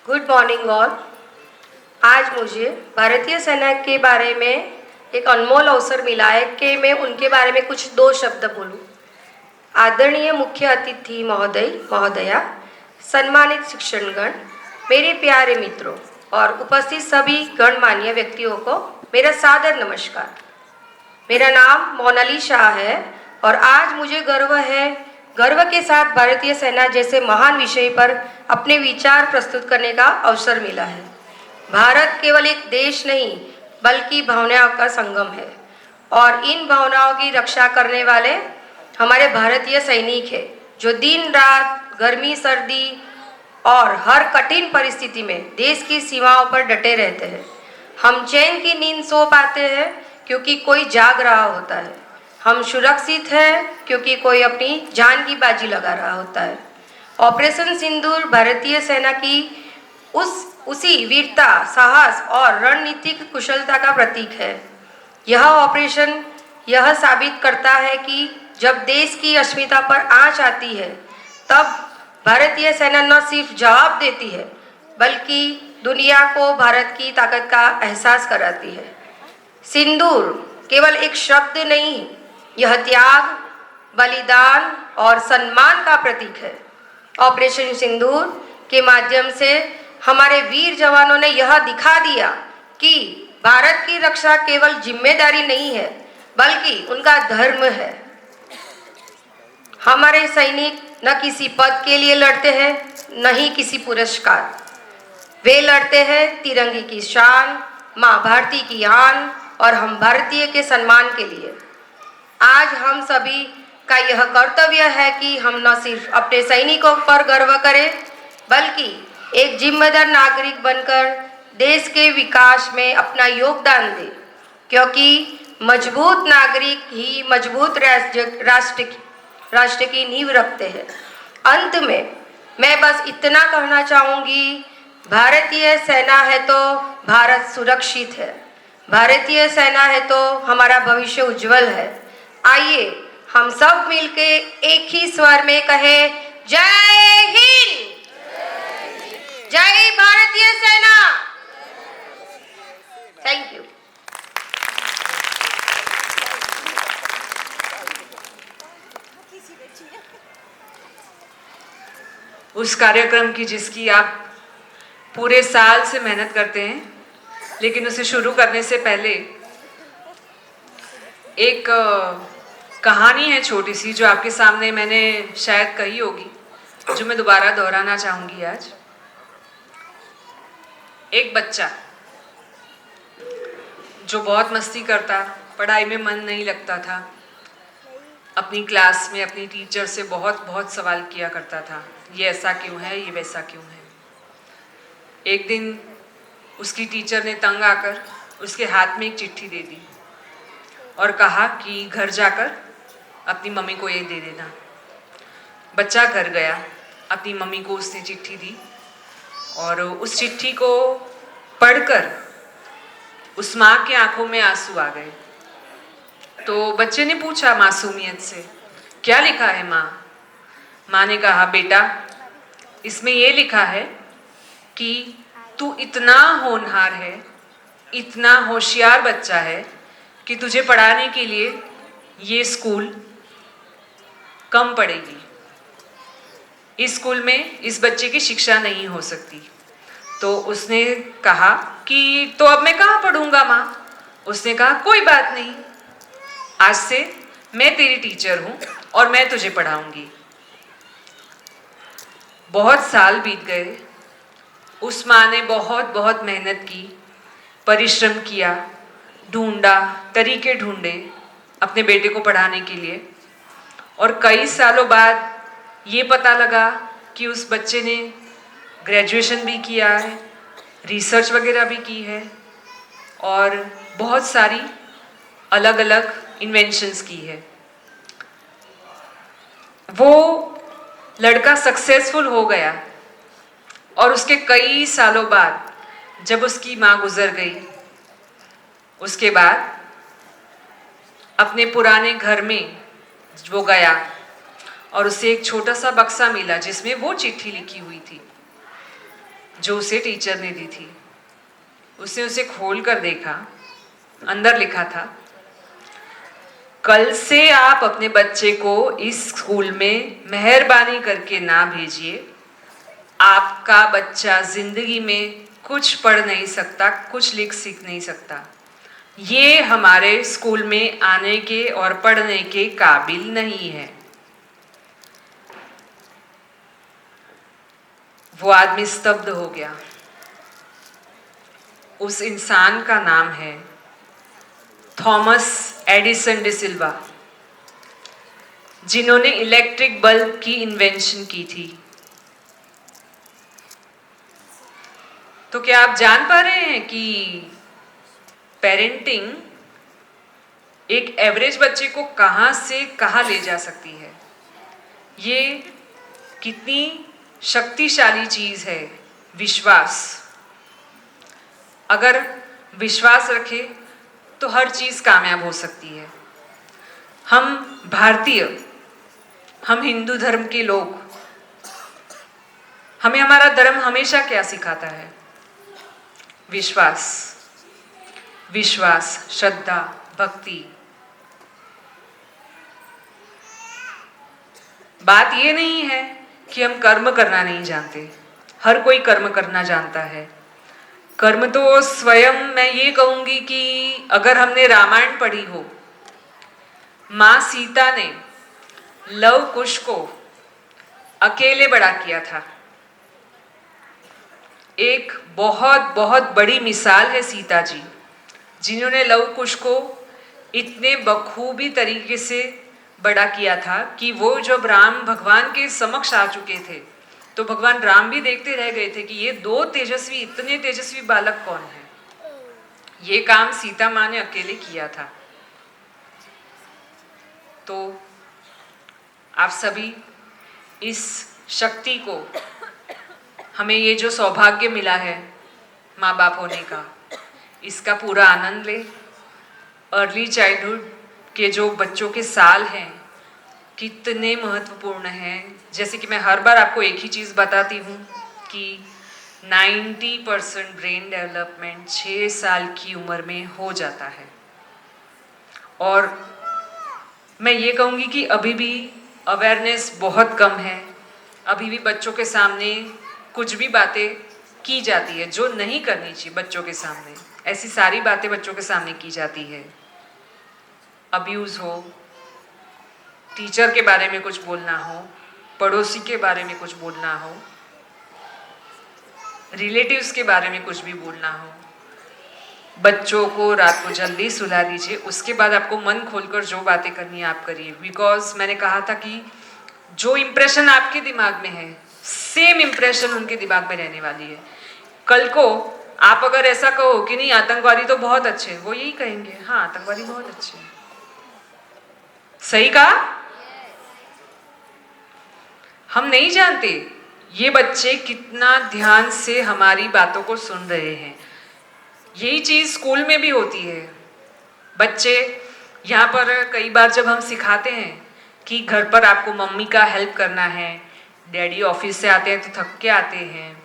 Good morning all. आज मुझे भारतीय सेना के बारे में एक अनमोल अवसर मिला है कि मैं उनके बारे में कुछ दो शब्द बोलूं। आदरणीय मुख्य अतिथि महोदय महोदया, सम्मानित शिक्षणगण, मेरे प्यारे मित्रों और उपस्थित सभी गणमान्य व्यक्तियों को मेरा सादर नमस्कार। मेरा नाम मोनाली शाह है और आज मुझे गर्व के साथ भारतीय सेना जैसे महान विषय पर अपने विचार प्रस्तुत करने का अवसर मिला है। भारत केवल एक देश नहीं बल्कि भावनाओं का संगम है और इन भावनाओं की रक्षा करने वाले हमारे भारतीय सैनिक हैं जो दिन रात गर्मी सर्दी और हर कठिन परिस्थिति में देश की सीमाओं पर डटे रहते हैं। हम चैन की नींद सो पाते हैं क्योंकि कोई जाग रहा होता है। हम सुरक्षित हैं क्योंकि कोई अपनी जान की बाजी लगा रहा होता है। ऑपरेशन सिंदूर भारतीय सेना की उसी वीरता, साहस और रणनीतिक कुशलता का प्रतीक है। यह ऑपरेशन यह साबित करता है कि जब देश की अस्मिता पर आंच आती है तब भारतीय सेना न सिर्फ जवाब देती है बल्कि दुनिया को भारत की ताकत का एहसास कराती है। सिंदूर केवल एक शब्द नहीं, यह त्याग, बलिदान और सम्मान का प्रतीक है। ऑपरेशन सिंदूर के माध्यम से हमारे वीर जवानों ने यह दिखा दिया कि भारत की रक्षा केवल जिम्मेदारी नहीं है बल्कि उनका धर्म है। हमारे सैनिक न किसी पद के लिए लड़ते हैं न ही किसी पुरस्कार। वे लड़ते हैं तिरंगे की शान, माँ भारती की आन और हम भारतीय के सम्मान के लिए। आज हम सभी का यह कर्तव्य है कि हम न सिर्फ अपने सैनिकों पर गर्व करें बल्कि एक जिम्मेदार नागरिक बनकर देश के विकास में अपना योगदान दें, क्योंकि मजबूत नागरिक ही मजबूत राष्ट्र की नींव रखते हैं। अंत में मैं बस इतना कहना चाहूँगी, भारतीय सेना है तो भारत सुरक्षित है, भारतीय सेना है तो हमारा भविष्य उज्जवल है। आइए हम सब मिलके एक ही स्वर में कहें, जय हिंद, जय भारतीय सेना। Thank you. उस कार्यक्रम की जिसकी आप पूरे साल से मेहनत करते हैं, लेकिन उसे शुरू करने से पहले एक कहानी है छोटी सी जो आपके सामने मैंने शायद कही होगी, जो मैं दोबारा दोहराना चाहूँगी आज। एक बच्चा जो बहुत मस्ती करता, पढ़ाई में मन नहीं लगता था, अपनी क्लास में अपनी टीचर से बहुत सवाल किया करता था, ये ऐसा क्यों है, ये वैसा क्यों है। एक दिन उसकी टीचर ने तंग आकर उसके हाथ में एक चिट्ठी दे दी और कहा कि घर जाकर अपनी मम्मी को ये दे देना। बच्चा घर गया, अपनी मम्मी को उसने चिट्ठी दी और उस चिट्ठी को पढ़कर उस माँ की आंखों में आंसू आ गए। तो बच्चे ने पूछा मासूमियत से, क्या लिखा है माँ? माँ ने कहा, बेटा इसमें ये लिखा है कि तू इतना होनहार है, इतना होशियार बच्चा है कि तुझे पढ़ाने के लिए ये स्कूल कम पड़ेगी। इस स्कूल में इस बच्चे की शिक्षा नहीं हो सकती। तो उसने कहा कि तो अब मैं कहाँ पढ़ूंगा माँ? उसने कहा, कोई बात नहीं, आज से मैं तेरी टीचर हूँ और मैं तुझे पढ़ाऊंगी। बहुत साल बीत गए। उस माँ ने बहुत मेहनत की, परिश्रम किया, ढूंढा, तरीके ढूंढे अपने बेटे को पढ़ाने के लिए। और कई सालों बाद ये पता लगा कि उस बच्चे ने ग्रेजुएशन भी किया है, रिसर्च वगैरह भी की है और बहुत सारी अलग अलग इन्वेंशंस की है। वो लड़का सक्सेसफुल हो गया और उसके कई सालों बाद जब उसकी माँ गुजर गई, उसके बाद अपने पुराने घर में वो गया और उसे एक छोटा सा बक्सा मिला जिसमें वो चिट्ठी लिखी हुई थी। जो उसे टीचर ने दी थी। उसने उसे खोल कर देखा, अंदर लिखा था, कल से आप अपने बच्चे को इस स्कूल में मेहरबानी करके ना भेजिए। आपका बच्चा जिंदगी में कुछ पढ़ नहीं सकता, कुछ लिख सीख नहीं सकता। ये हमारे स्कूल में आने के और पढ़ने के काबिल नहीं है। वो आदमी स्तब्ध हो गया। उस इंसान का नाम है थॉमस एडिसन डिसिल्वा, जिन्होंने इलेक्ट्रिक बल्ब की इन्वेंशन की थी। तो क्या आप जान पा रहे हैं कि पेरेंटिंग एक एवरेज बच्चे को कहां से कहां ले जा सकती है? ये कितनी शक्तिशाली चीज है। विश्वास, अगर विश्वास रखे तो हर चीज कामयाब हो सकती है। हम भारतीय, हम हिंदू धर्म के लोग, हमें हमारा धर्म हमेशा क्या सिखाता है? विश्वास, विश्वास, श्रद्धा, भक्ति। बात ये नहीं है कि हम कर्म करना नहीं जानते। हर कोई कर्म करना जानता है। कर्म तो स्वयं, मैं ये कहूंगी कि अगर हमने रामायण पढ़ी हो, मां सीता ने लव कुश को अकेले बड़ा किया था। एक बहुत बहुत बड़ी मिसाल है सीता जी, जिन्होंने लव कुश को इतने बखूबी तरीके से बड़ा किया था कि वो जब राम भगवान के समक्ष आ चुके थे तो भगवान राम भी देखते रह गए थे कि ये दो तेजस्वी, इतने तेजस्वी बालक कौन है। ये काम सीता माँ ने अकेले किया था। तो आप सभी इस शक्ति को, हमें ये जो सौभाग्य मिला है माँ बाप होने का, इसका पूरा आनंद ले। अर्ली चाइल्डहुड के जो बच्चों के साल हैं कितने महत्वपूर्ण हैं। जैसे कि मैं हर बार आपको एक ही चीज़ बताती हूँ कि 90% ब्रेन डेवलपमेंट 6 साल की उम्र में हो जाता है। और मैं ये कहूँगी कि अभी भी अवेयरनेस बहुत कम है। अभी भी बच्चों के सामने कुछ भी बातें की जाती है जो नहीं करनी चाहिए। बच्चों के सामने ऐसी सारी बातें बच्चों के सामने की जाती है। अब्यूज़ हो, टीचर के बारे में कुछ बोलना हो, पड़ोसी के बारे में कुछ बोलना हो, रिलेटिव्स के बारे में कुछ भी बोलना हो। बच्चों को रात को जल्दी सुला दीजिए। उसके बाद आपको मन खोलकर जो बातें करनी है आप करिए। बिकॉज मैंने कहा था कि जो इम्प्रेशन आपके दिमाग में है, सेम इम्प्रेशन उनके दिमाग में रहने वाली है। कल को आप अगर ऐसा कहो कि नहीं आतंकवादी तो बहुत अच्छे हैं, वो यही कहेंगे, हाँ आतंकवादी बहुत अच्छे हैं। सही कहा? हम नहीं जानते ये बच्चे कितना ध्यान से हमारी बातों को सुन रहे हैं। यही चीज़ स्कूल में भी होती है। बच्चे यहाँ पर कई बार जब हम सिखाते हैं कि घर पर आपको मम्मी का हेल्प करना है, डैडी ऑफिस से आते हैं तो थक के आते हैं,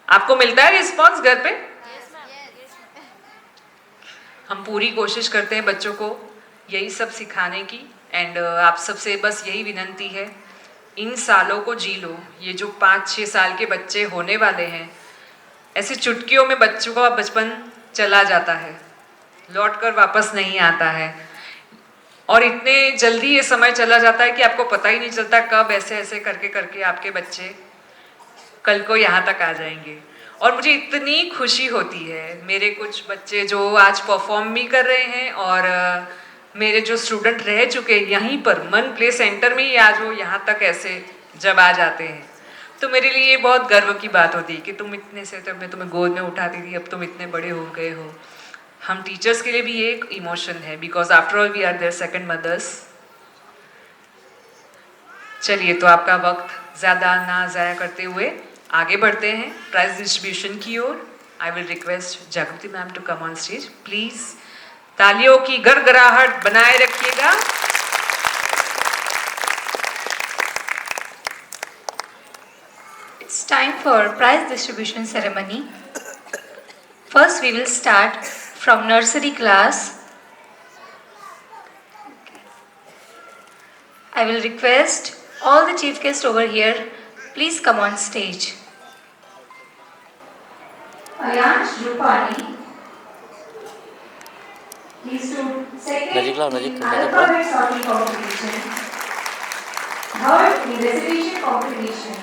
आपको मिलता है रिस्पॉन्स घर पे? हम पूरी कोशिश करते हैं बच्चों को यही सब सिखाने की। एंड आप सबसे बस यही विनंती है, इन सालों को जी लो। ये जो 5-6 साल के बच्चे होने वाले हैं, ऐसे चुटकियों में बच्चों का बचपन चला जाता है, लौट कर वापस नहीं आता है। और इतने जल्दी ये समय चला जाता है कि आपको पता ही नहीं चलता कब ऐसे ऐसे करके करके आपके बच्चे कल को यहाँ तक आ जाएंगे। और मुझे इतनी खुशी होती है, मेरे कुछ बच्चे जो आज परफॉर्म भी कर रहे हैं और मेरे जो स्टूडेंट रह चुके हैं यहीं पर मन प्ले सेंटर में ही आज वो यहाँ तक ऐसे जब आ जाते हैं, तो मेरे लिए ये बहुत गर्व की बात होती है कि तुम इतने से, तब मैं तुम्हें गोद में उठाती थी, अब तुम इतने बड़े हो गए हो। हम टीचर्स के लिए भी ये एक इमोशन है, because after all we are their second mothers. चलिए, तो आपका वक्त ज़्यादा ना ज़ाया करते हुए आगे बढ़ते हैं प्राइज डिस्ट्रीब्यूशन की ओर। I will request Jagriti ma'am to come on stage please. तालियों की गड़गड़ाहट बनाए रखिएगा। It's time for prize distribution ceremony. First, we will start from nursery class. I will request all the chief guests over here, please come on stage. Ayansh Rupani, he stood second in alphabet sorting competition, third in recitation competition,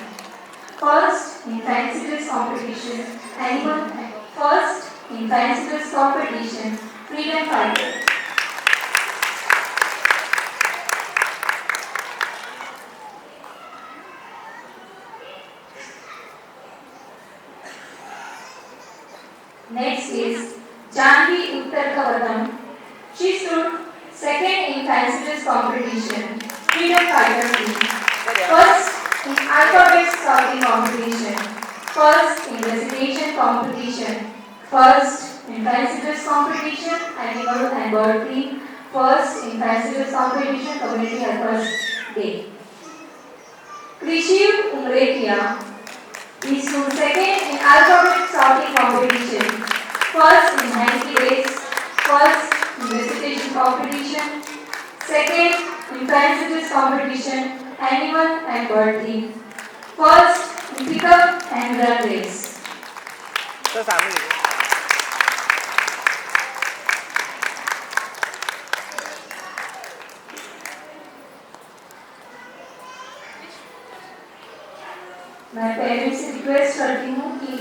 first in fancy dress competition, animal, first in fancy dress competition, freedom fighter. Next is Janvi Uttarkavatam. She stood second in fancy dress competition, freedom fighter team, first in alphabet sorting competition, first in recitation competition, first in fancy dress competition, animal and bird team, first in fancy dress competition, community helpers day. Krishiv Umrekia, he stood second in alphabet sorting competition, first in hanky race, first in recitation competition, second in fancy dress competition, animal and bird team, first in pickup and run race. मैं parents से request करती हूँ कि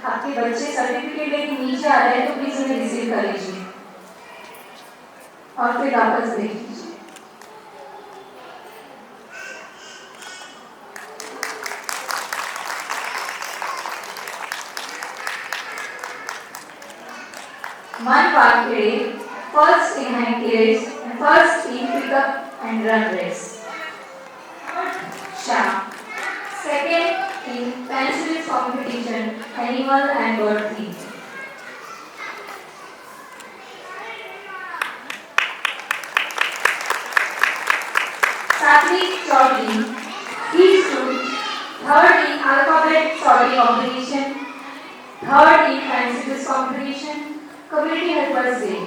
आपके बच्चे certificate लेके नीचे आ रहे हैं तो प्लीज उन्हें रिसीव कर लीजिए और फिर वापस देख लीजिए। मन वाकड़े first in hand race and first in pickup and run race. Shah second in fancy dress competition, animal and bird team. Satvik Chaudhary, he stood third in alphabet sorting competition, third in fancy dress competition, community helpers day.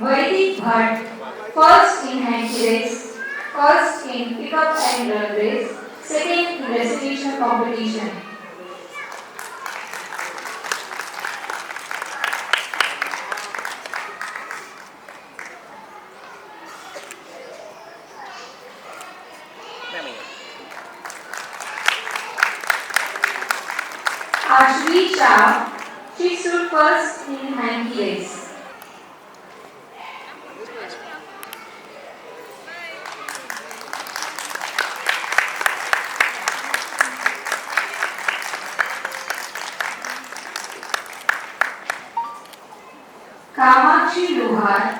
Vaidik Bhatt, first in hanky race, first in pickup and run race, second in recitation competition. Ashvi Shah, she stood first in hanky race. Kamakshi Lohar,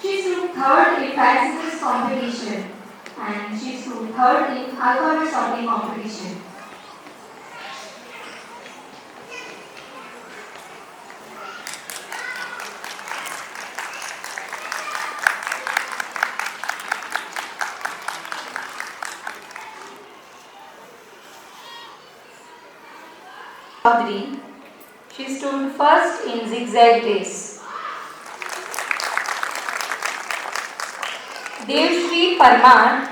she stood third in fancy dress competition and she stood third in alphabet sorting competition. Chaudhary, she stood first in zigzag race. Devshri Parmar,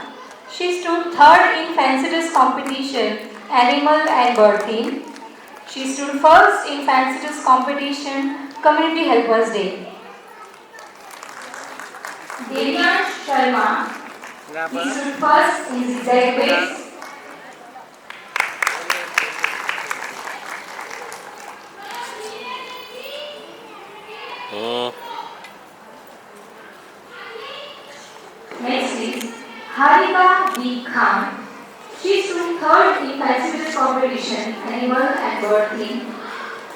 she stood third in fancy dress competition, animal and bird team. She stood first in fancy dress competition, community helpers day. Devyansh Sharma, he stood first in zigzag race. Next is Harika B. Khan. She stood third in fancy dress competition, animal and bird team.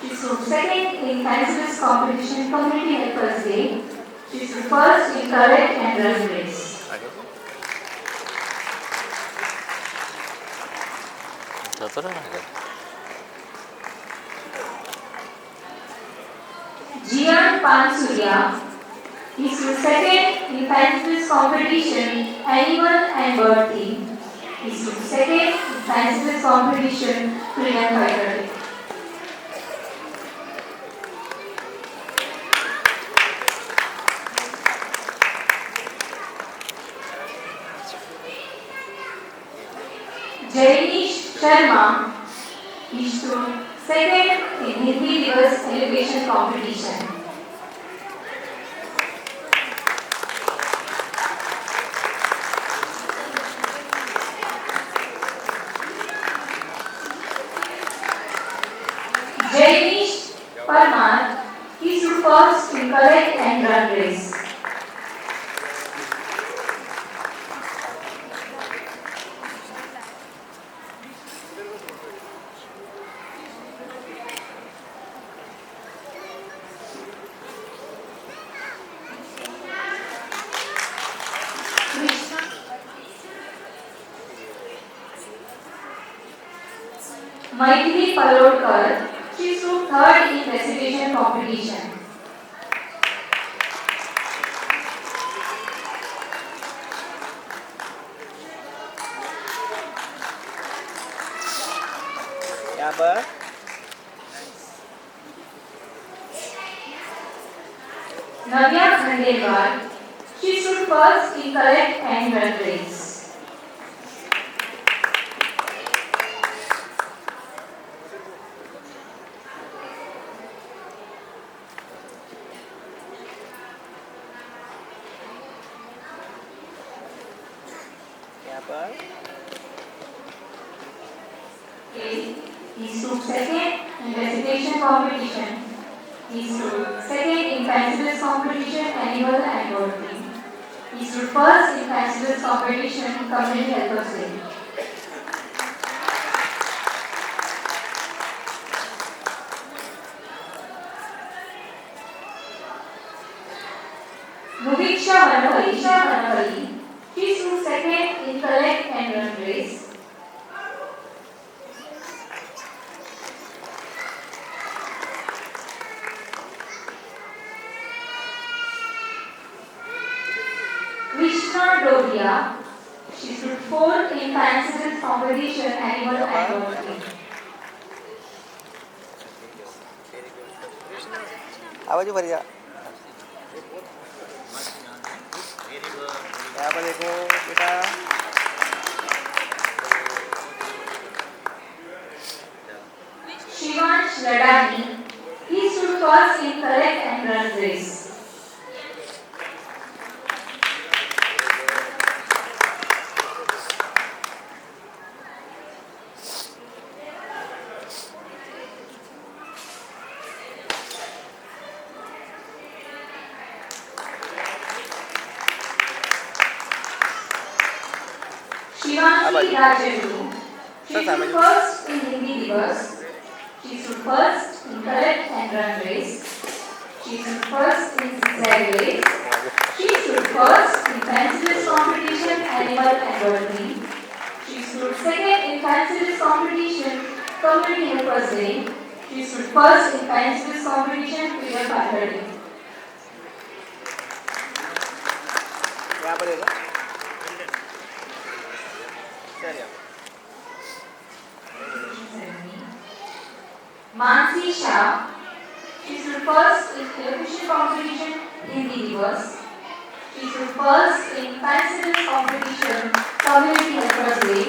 She stood second in fancy dress competition, community helpers day. She stood first in correct and run race. आगे जाता रहा आगे Jian Pansuria. He stood second in Fancy's competition, Animal and Bird team. He stood second in Fancy's competition, Freedom Fighter. Jayanish Sharma. He stood second in Hindi Divas elevation competition. Jayanish Parmar. He stood first in correct and run race. Maithili Palodkar. She stood third in recitation competition. यहाँ पर Navya Khandelwal. She stood first in correct and run race. यहाँ पर He stood second in recitation competition. He stood second in Fancy's competition, Animal and Bird team. He stood first in Fancy's competition, Community Helpers Day. Nuviksha Vanavalli. She stood second in correct and run race. Krishna Dodia. She stood fourth in Fancy's competition, Animal and Bird team. आवाज भर जा यहाँ पर देखो बेटा Shivansh Ladani. He stood first in correct and run race. Shivanshi Rajanu. She stood first in Hindi Divas. She stood first in correct and run race. She stood first in zigzag race. She stood first in Fancy's competition, Animal and Bird team. She stood second in Fancy's competition, Community Helpers Day. She stood first in Fancy's competition, Freedom Fighter Day. यहाँ पर देखो चलिए Mansi Shah. She stood first in television competition, Hindi Divas. She stood first in Fancy's competition, Community Helpers Day.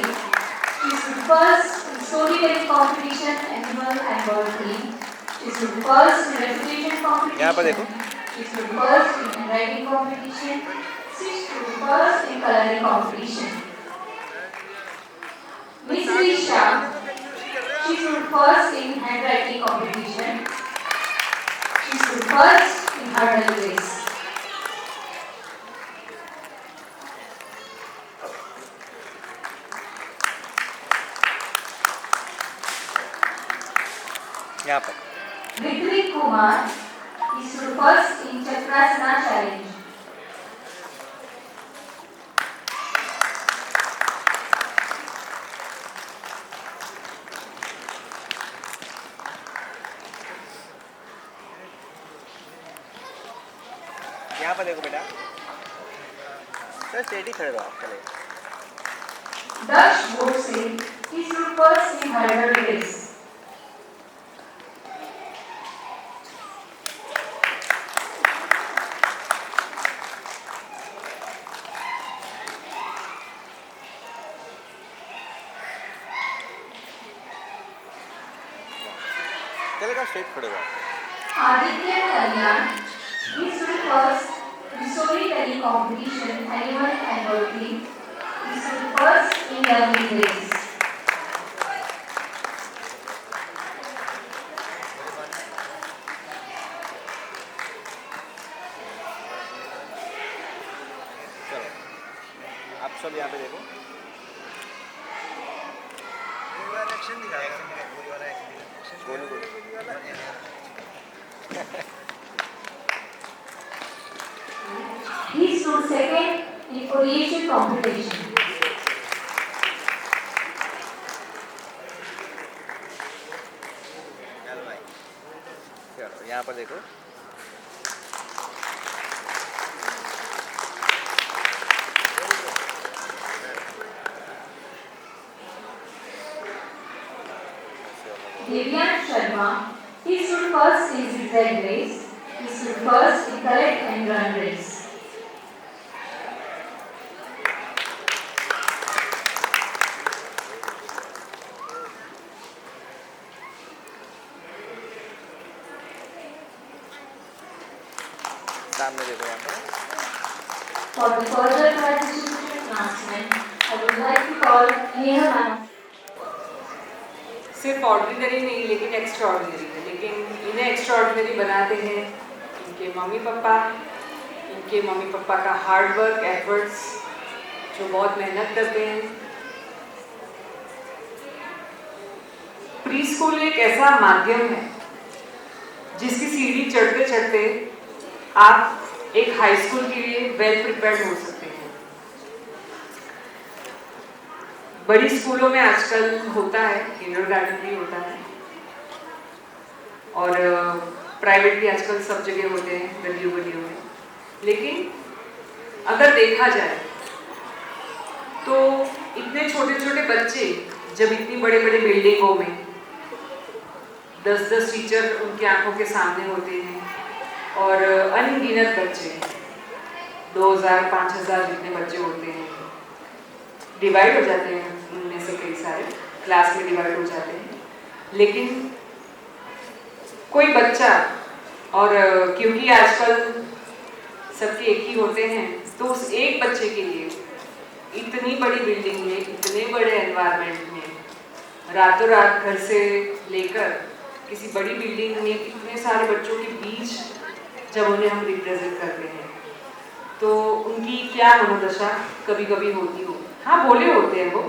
She stood first in storytelling competition, Animal and Bird team. She stood first in recitation competition. यहाँ पर देखो She stood first in writing competition. She stood first in coloring competition. Miss Risha. She stood first in handwriting competition. She stood first in hurdle race. यहाँ पर Ritwik Kumar. He stood first in Chakrasana challenge. यहाँ पर देखो बेटा, sir steady खड़े रहो आप, चले। Dash Bose, he stood first in 100 race. चलेगा, स्ट्रेट खड़े रहो। Aditya Kalyan, he stood first in storytelling competition Animal and Birthday. He stood first in learning race. चलो, आप सब यहाँ पे देखो। बोलो बोलो। He stood second in Oriental competition. चलो यहाँ पर देखो। Divyan Sharma, he stood first in zigzag race. He stood first in collect and run race. सामने देखो यहाँ पर। For the further prize distribution announcement, I would like to call Neha Ma'am. सिर्फ ordinary नहीं लेकिन एक्स्ट्रा ऑर्डिनरी है, लेकिन इन्हें एक्स्ट्रा ऑर्डिनरी बनाते हैं इनके मम्मी पापा का हार्ड वर्क एफर्ट्स, जो बहुत मेहनत करते हैं। प्री स्कूल एक ऐसा माध्यम है जिसकी सीढ़ी चढ़ते चढ़ते आप एक हाई स्कूल के लिए वेल प्रिपेयर्ड हो सकते हैं। बड़ी स्कूलों में आजकल होता है, किंडरगार्टन भी होता है, और प्राइवेट भी आजकल सब जगह होते हैं गलियों में। लेकिन अगर देखा जाए तो इतने छोटे छोटे बच्चे जब इतनी बड़े बड़े बिल्डिंगों में 10-10 टीचर उनकी आंखों के सामने होते हैं और अनगिनत बच्चे 2000-5000 जितने बच्चे होते हैं, डिवाइड हो जाते हैं उनमें से कई सारे क्लास में डिवाइड हो जाते हैं, लेकिन कोई बच्चा, और क्योंकि आजकल सबके एक ही होते हैं, तो उस एक बच्चे के लिए इतनी बड़ी बिल्डिंग में, इतने बड़े एनवायरनमेंट में, रातों रात घर से लेकर किसी बड़ी बिल्डिंग में इतने सारे बच्चों के बीच जब उन्हें हम रिप्रेजेंट करते हैं तो उनकी क्या मनोदशा कभी कभी होती हो। हाँ, भोले होते हैं वो,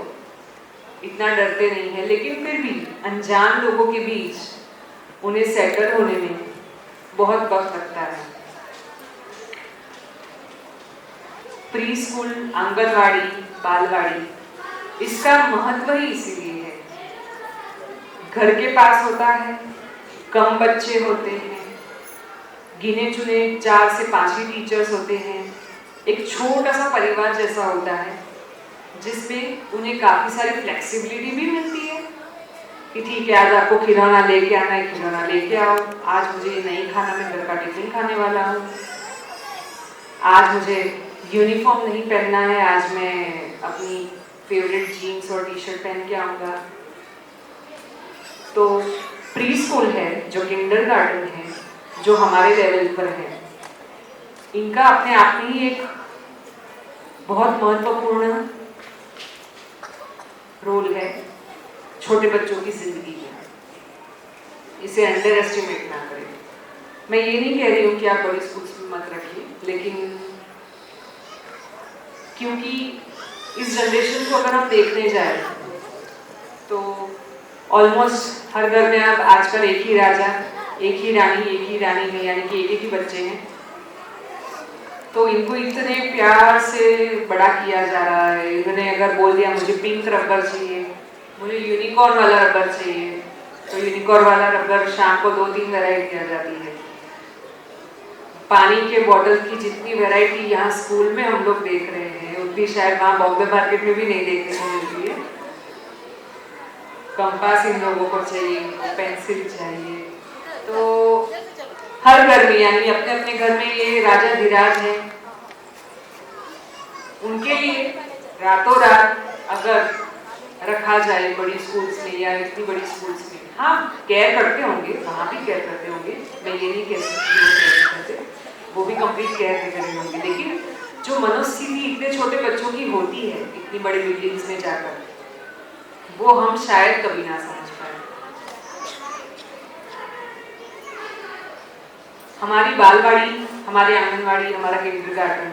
इतना डरते नहीं है, लेकिन फिर भी अनजान लोगों के बीच उन्हें सेटल होने में बहुत वक्त लगता है। प्री स्कूल, आंगनवाड़ी, बालवाड़ी, इसका महत्व ही इसीलिए है। घर के पास होता है, कम बच्चे होते हैं, गिने चुने 4 से 5 ही टीचर्स होते हैं, एक छोटा सा परिवार जैसा होता है जिसमें उन्हें काफ़ी सारी फ्लेक्सिबिलिटी भी मिलती है कि ठीक है, आज आपको खिलौना लेके आना है, खिलौना लेके आओ, आज मुझे ये नहीं खाना, मैं घर का टिफिन खाने वाला हूँ, आज मुझे यूनिफॉर्म नहीं पहनना है, आज मैं अपनी फेवरेट जीन्स और टी शर्ट पहन के आऊँगा। तो प्री स्कूल है, जो किंडरगार्टन है, जो हमारे लेवल पर है, इनका अपने आप में ही एक बहुत महत्वपूर्ण रोल है छोटे बच्चों की जिंदगी में। इसे अंडर एस्टिमेट ना करें। मैं ये नहीं कह रही हूँ कि आप बड़े स्कूल्स में मत रखिए, लेकिन क्योंकि इस जनरेशन को अगर हम देखने जाए तो ऑलमोस्ट हर घर में अब आजकल एक ही राजा, एक ही रानी में, यानी कि एक ही बच्चे हैं, तो इनको इतने प्यार से बड़ा किया जा रहा है। इन्होंने अगर बोल दिया मुझे पिंक रबर चाहिए, मुझे यूनिकॉर्न वाला रबर चाहिए, तो यूनिकॉर्न वाला रबर शाम को 2-3 वैरायटी आ जाती है। पानी के बॉटल की जितनी वैरायटी यहाँ स्कूल में हम लोग देख रहे हैं उतनी शायद वहाँ बॉम्बे मार्केट में भी नहीं देखने को मिलती है। कंपास इन लोगों को चाहिए, पेंसिल चाहिए। तो हर घर में यानी अपने अपने घर में ये राजा धीराज है, उनके लिए रातों रात अगर रखा जाए बड़ी स्कूल्स में या इतनी बड़ी स्कूल्स में, हाँ केयर करते होंगे, वहाँ भी केयर करते होंगे, मैं ये नहीं कह सकती वो केयर करते, वो भी कंप्लीट केयर कर रहे होंगे, लेकिन जो मनोस्थिति इतने छोटे बच्चों की होती है इतनी बड़ी बिल्डिंग्स में जाकर, वो हम शायद कभी ना समझ पाए। हमारी बालवाड़ी, हमारे आंगनवाड़ी, हमारा किंडरगार्टन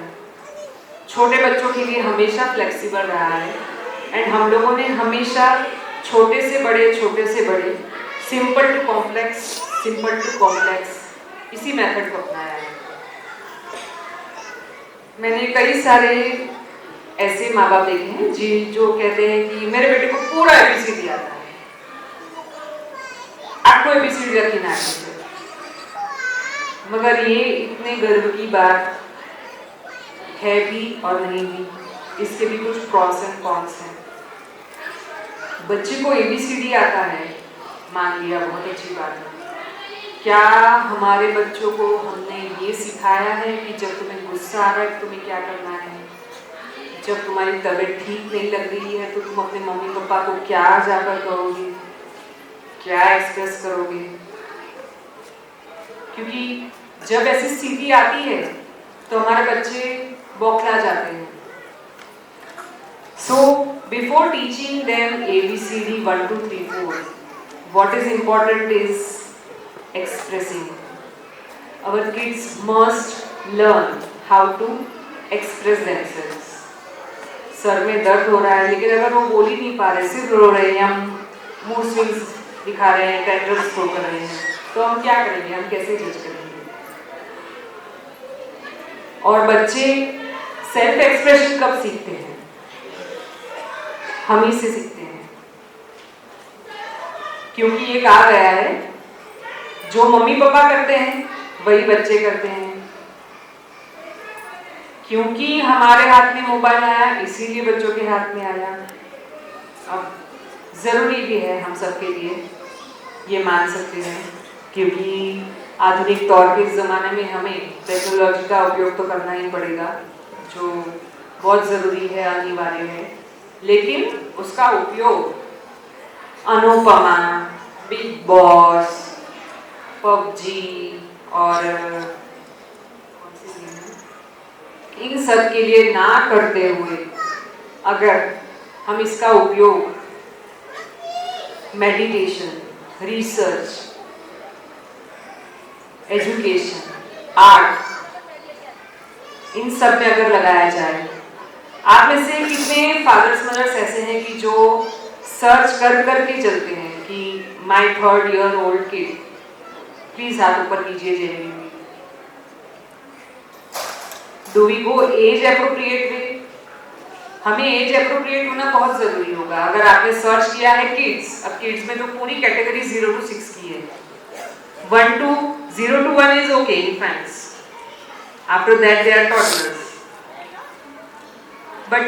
छोटे बच्चों के लिए हमेशा फ्लेक्सिबल रहा है एंड हम लोगों ने हमेशा छोटे से बड़े, सिंपल टू कॉम्प्लेक्स इसी मेथड को अपनाया है। मैंने कई सारे ऐसे माँ बाप देखे हैं जो कहते हैं कि मेरे बेटे को पूरा एबीसीडी आता है, आपको एबीसीडी रखी ना कीजिए। मगर ये इतने गर्व की बात है भी और नहीं भी, इसके भी कुछ प्रॉस एंड कॉन्स हैं। बच्चे को एबीसीडी आता है, मान लिया, बहुत अच्छी बात है। क्या हमारे बच्चों को हमने ये सिखाया है कि जब तुम्हें गुस्सा आ रहा है तुम्हें क्या करना है, जब तुम्हारी तबीयत ठीक नहीं लग रही है तो तुम अपने मम्मी पापा को क्या जाकर कहोगे, क्या एक्सप्रेस करोगे? क्योंकि जब ऐसी स्थिति आती है तो हमारे बच्चे बौखला जाते हैं। So before teaching them ABCD 1 2 3 4, what is important is expressing. Our kids must learn how to express themselves. Sir में दर्द हो रहा है लेकिन अगर वो बोल ही नहीं पा रहे, सिर्फ रो रहे हैं, हम मूड स्विंग्स दिखा रहे हैं, टेंट्रम्स थ्रो कर रहे हैं, तो हम क्या करेंगे, हम कैसे जज करेंगे? और बच्चे सेल्फ एक्सप्रेशन कब सीखते हैं? हम ही से सीखते हैं, क्योंकि ये कहा गया है जो मम्मी पापा करते हैं वही बच्चे करते हैं। क्योंकि हमारे हाथ में मोबाइल आया इसीलिए बच्चों के हाथ में आया। अब जरूरी भी है हम सबके लिए, ये मान सकते हैं, क्योंकि आधुनिक तौर के इस जमाने में हमें टेक्नोलॉजी का उपयोग तो करना ही पड़ेगा, जो बहुत जरूरी है, अनिवार्य है। लेकिन उसका उपयोग अनुपमा, बिग बॉस, पबजी और इन सब के लिए ना करते हुए अगर हम इसका उपयोग मेडिटेशन, रिसर्च, एजुकेशन, आर्ट, इन सब में अगर लगाया जाए। आप में से कितने फादर्स मदर्स ऐसे हैं कि जो सर्च कर करके चलते हैं कि my 3rd year old kid, please हाथ ऊपर कीजिए genuinely. Do we go age appropriate way? हमें एज एप्रोप्रिएट होना बहुत जरूरी होगा। अगर आपने सर्च किया है किड्स, अब किड्स में तो पूरी कैटेगरी 0 to 6 की है। 0 to 1 is okay, infants. After that they are toddlers. But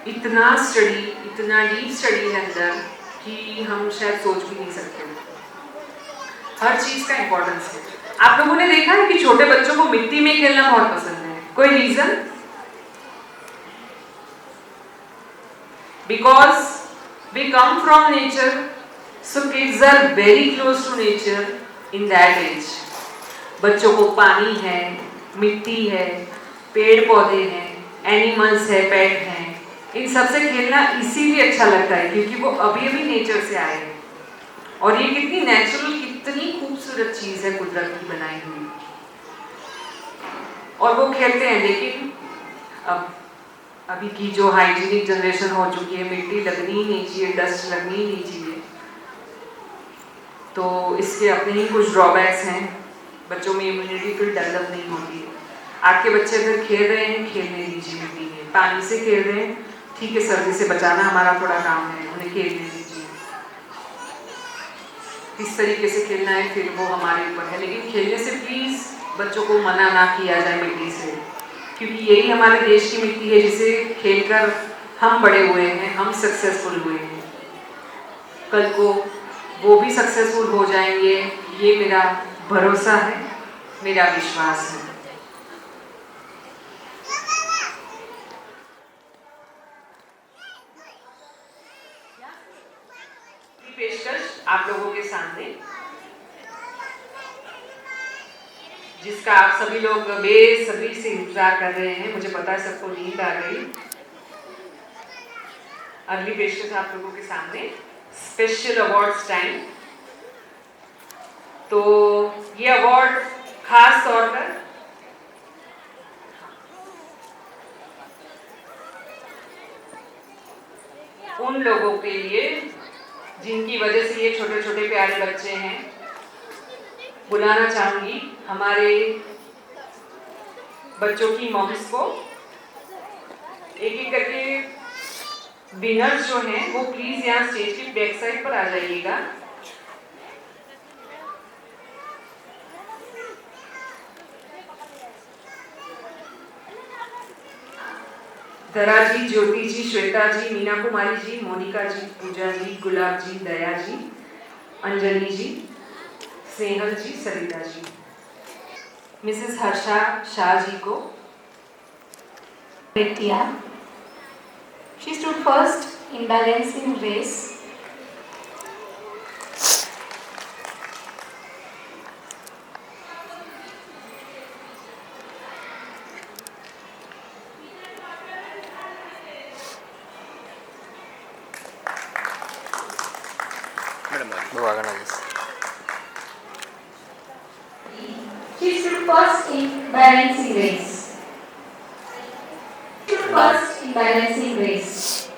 इतना स्टडी, इतना डीप स्टडी है अंदर कि हम शायद सोच भी नहीं सकते। हर चीज का इम्पोर्टेंस है। आप लोगों ने देखा है कि छोटे बच्चों को मिट्टी में खेलना बहुत पसंद है, कोई reason? Because we come from nature, so kids are very close to nature in that age. बच्चों को पानी है, मिट्टी है, पेड़ पौधे हैं, एनिमल्स है, पेट हैं, इन सबसे खेलना इसीलिए अच्छा लगता है क्योंकि वो अभी अभी नेचर से आए हैं। और ये कितनी नेचुरल, कितनी खूबसूरत चीज है कुदरत की बनाई हुई, और वो खेलते हैं। लेकिन अब अभी की जो हाइजीनिक जनरेशन हो चुकी है, मिट्टी लगनी ही नहीं चाहिए, डस्ट लगनी ही नहीं चाहिए, तो इसके अपने ही कुछ ड्रॉबैक्स हैं। बच्चों में इम्यूनिटी फिर डेवलप नहीं होती है। आपके बच्चे अगर खेल रहे हैं, खेलने दीजिए मिट्टी में, पानी से खेल रहे हैं, ठीक है, सर्दी से बचाना हमारा थोड़ा काम है, उन्हें खेलने दीजिए। किस तरीके से खेलना है फिर वो हमारे ऊपर है, लेकिन खेलने से प्लीज़ बच्चों को मना ना किया जाए मिट्टी से, क्योंकि यही हमारे देश की मिट्टी है जिसे खेलकर हम बड़े हुए हैं, हम सक्सेसफुल हुए हैं। कल को वो भी सक्सेसफुल हो जाएंगे, ये मेरा भरोसा है, मेरा विश्वास है। पेशकश आप लोगों के सामने, जिसका आप सभी लोग बेसब्री से इंतजार कर रहे हैं। मुझे पता है सबको नींद आ गई। अगली पेशकश आप लोगों के सामने स्पेशल अवार्ड्स टाइम। तो ये अवार्ड खास तौर पर उन लोगों के लिए जिनकी वजह से ये छोटे छोटे प्यारे बच्चे हैं। बुलाना चाहूंगी हमारे बच्चों की मॉम्स को, एक एक करके विनर्स जो हैं वो प्लीज यहाँ स्टेज की बैक साइड पर आ जाइएगा। धरा जी, ज्योति जी, श्वेता जी, मीना कुमारी जी, मोनिका जी, पूजा जी, गुलाब जी, दया जी, अंजलि जी, स्नेहल जी, सरिता जी। मिसेस हर्षा शाह जी को Nitya. She stood first in balancing race. She stood first in balancing race. She stood first in balancing race.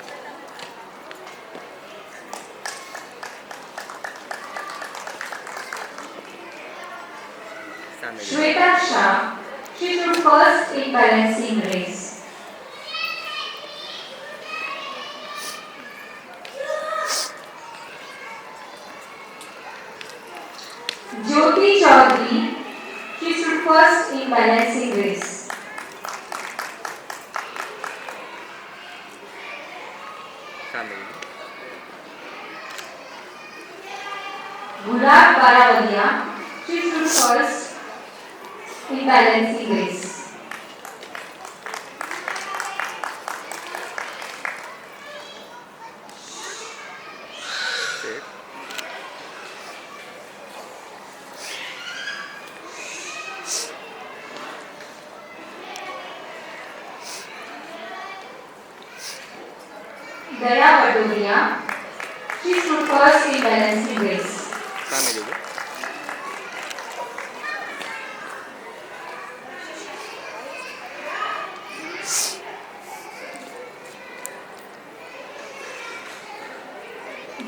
Shweta Shah. She stood first in balancing race. Jyoti Chaudhary. She stood first in balancing race. Gulab Barawadia. She stood first in balancing race. Daya Vadoria. She stood first in balancing race.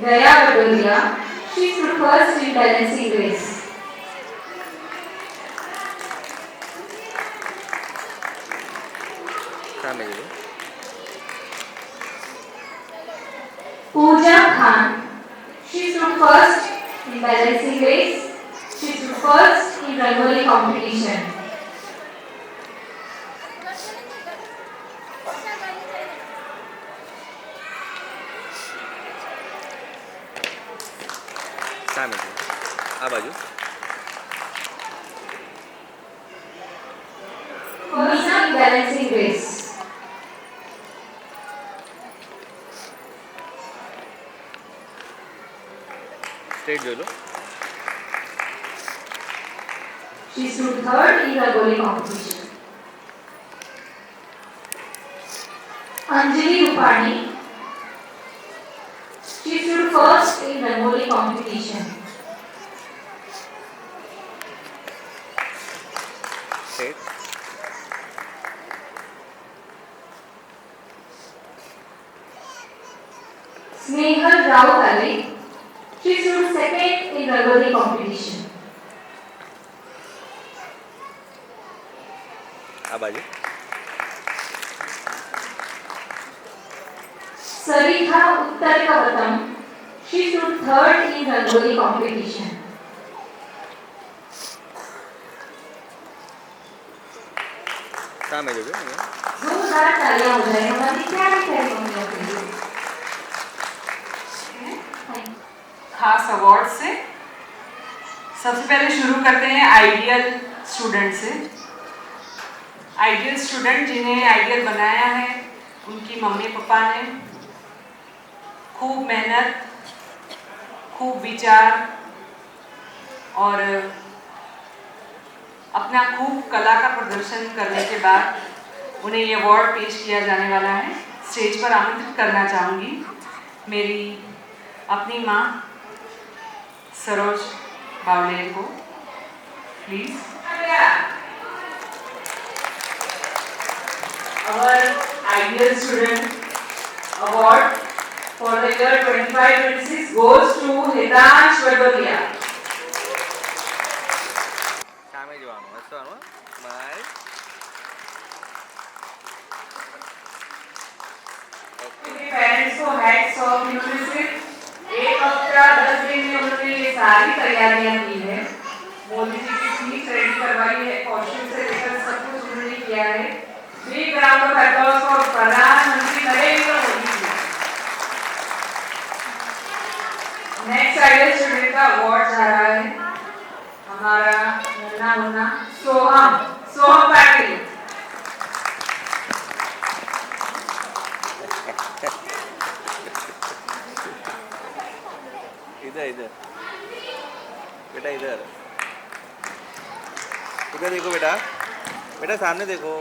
Daya Vadoria. She stood first in balancing race. Pooja Khan. She stood first in balancing race. She stood first in Rangoli competition. आ बाजू First in balancing race. Straight जो लो She stood third in Rangoli competition. Anjali Rupani. She stood first in Rangoli competition. Straight Snehal Rautale. She stood second in Rangoli competition. आ बाजू Saritha Uttarkavatam. She stood third in Rangoli competition. सामने जो है जोरदार तालियां हो जाए हमारी प्यारी प्यारी मम्मियों के लिए। खास अवार्ड से सबसे पहले शुरू करते हैं आइडियल स्टूडेंट से। आइडियल स्टूडेंट जिन्हें आइडियल बनाया है उनकी मम्मी पापा ने खूब मेहनत, खूब विचार और अपना खूब कला का प्रदर्शन करने के बाद उन्हें ये अवार्ड पेश किया जाने वाला है। स्टेज पर आमंत्रित करना चाहूँगी मेरी अपनी माँ सरोज बावलेर को, please. Our ideal student award for the year 25-26 goes to Hitansh Barbatia. सामने जो आनो ऐसा आनो स्माइल उनके पेरेंट्स को हैट्स ऑफ। इन्होंने सिर्फ एक हफ्ता 10 दिन में उन्होंने ये सारी तैयारियां की है। मोदी जी की स्पीच रेडी करवाई है, कॉस्ट्यूम से लेकर सब कुछ उन्होंने किया है। Big round of applause for प्रधानमंत्री Narendra Modi ji. Next ideal student का अवार्ड जा रहा है हमारा नन्ना मुन्ना सोहम पाटिल। इधर इधर बेटा इधर इधर देखो बेटा, बेटा सामने देखो।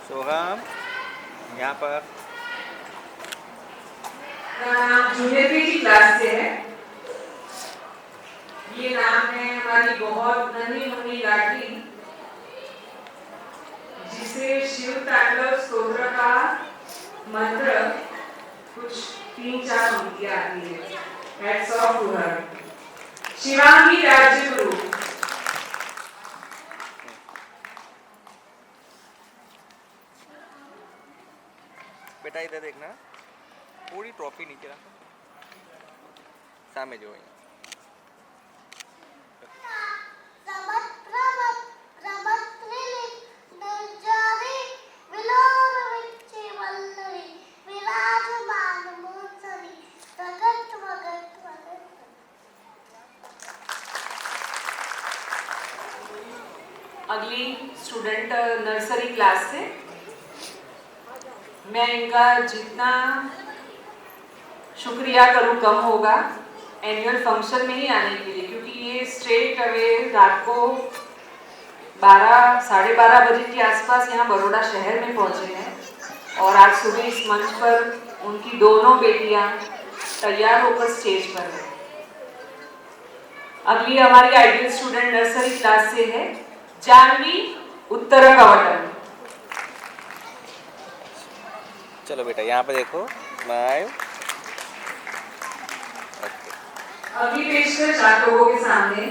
सोहम यहाँ पर जूनियर केजी क्लास से है। ये नाम है हमारी बहुत नन्ही मुन्नी लाडली जिसे शिव तांडव स्तोत्र का मंत्र कुछ 3-4 पंक्तियां आती है। Hats off to her. Shivangi Rajguru. बेटा इधर देखना, पूरी ट्रॉफी नीचे रखो, सामने जो है अगली स्टूडेंट नर्सरी क्लास से। मैं इनका जितना शुक्रिया करूं कम होगा एनुअल फंक्शन में ही आने के लिए, क्योंकि ये स्ट्रेट अवे रात को 12 साढ़े 12 बजे के आसपास यहाँ बड़ौदा शहर में पहुँचे हैं और आज सुबह इस मंच पर उनकी दोनों बेटियाँ तैयार होकर स्टेज पर हैं। अगली हमारी आइडियल स्टूडेंट नर्सरी क्लास से है जानवी उत्तर कवटन। चलो बेटा यहाँ पे देखो, स्माइल। अगली पेशकश आप लोगों के सामने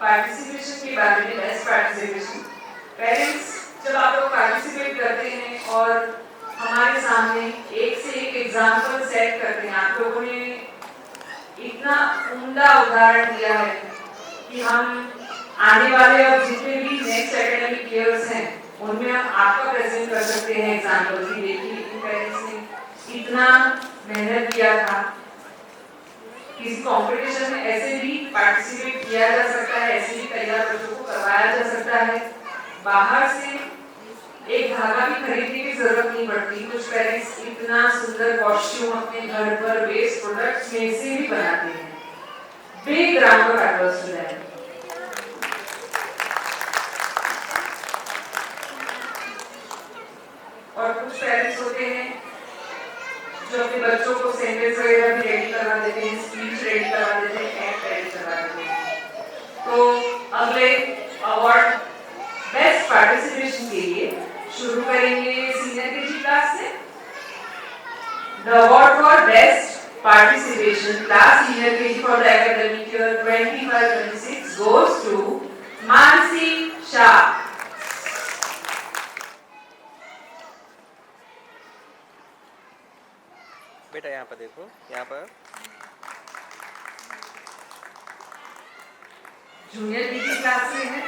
पार्टिसिपेशन के बारे में। Best participation. पेरेंट्स जब आप लोग पार्टिसिपेट करते हैं और हमारे सामने एक से एक एग्जाम्पल सेट करते हैं, आप लोगों ने इतना उम्दा उदाहरण दिया है कि हम आने वाले अब जितने भी नेक्स्ट एकेडमिक ईयर्स हैं उनमें हम आपका प्रेजेंट कर सकते हैं एग्जाम्पल की। देखिए इन पेरेंट्स ने इतना मेहनत किया था। किसी कंपटीशन में ऐसे भी पार्टिसिपेट किया जा सकता है, ऐसे भी तैयार बच्चों को करवाया जा सकता है। बाहर से एक धागा भी खरीदने की जरूरत नहीं पड़ती। कुछ पेरेंट्स इतना सुंदर कॉस्ट्यूम अपने घर पर वेस्ट प्रोडक्ट्स में से भी बनाते हैं। Big round of applause to them. और कुछ पेरेंट्स होते हैं जो अपने बच्चों को सेंटेंस वगैरह भी रेडी करवा देते हैं, स्पीच रेडी करवा देते हैं, एक्ट रेडी करवा देते हैं। तो अगले अवार्ड बेस्ट पार्टिसिपेशन के लिए शुरू करेंगे सीनियर केजी क्लास से। The award for best participation class senior KG for the academic year 25-26 goes to Mansi Shah. बेटा यहाँ पर देखो, यहाँ पर जूनियर केजी क्लास से है।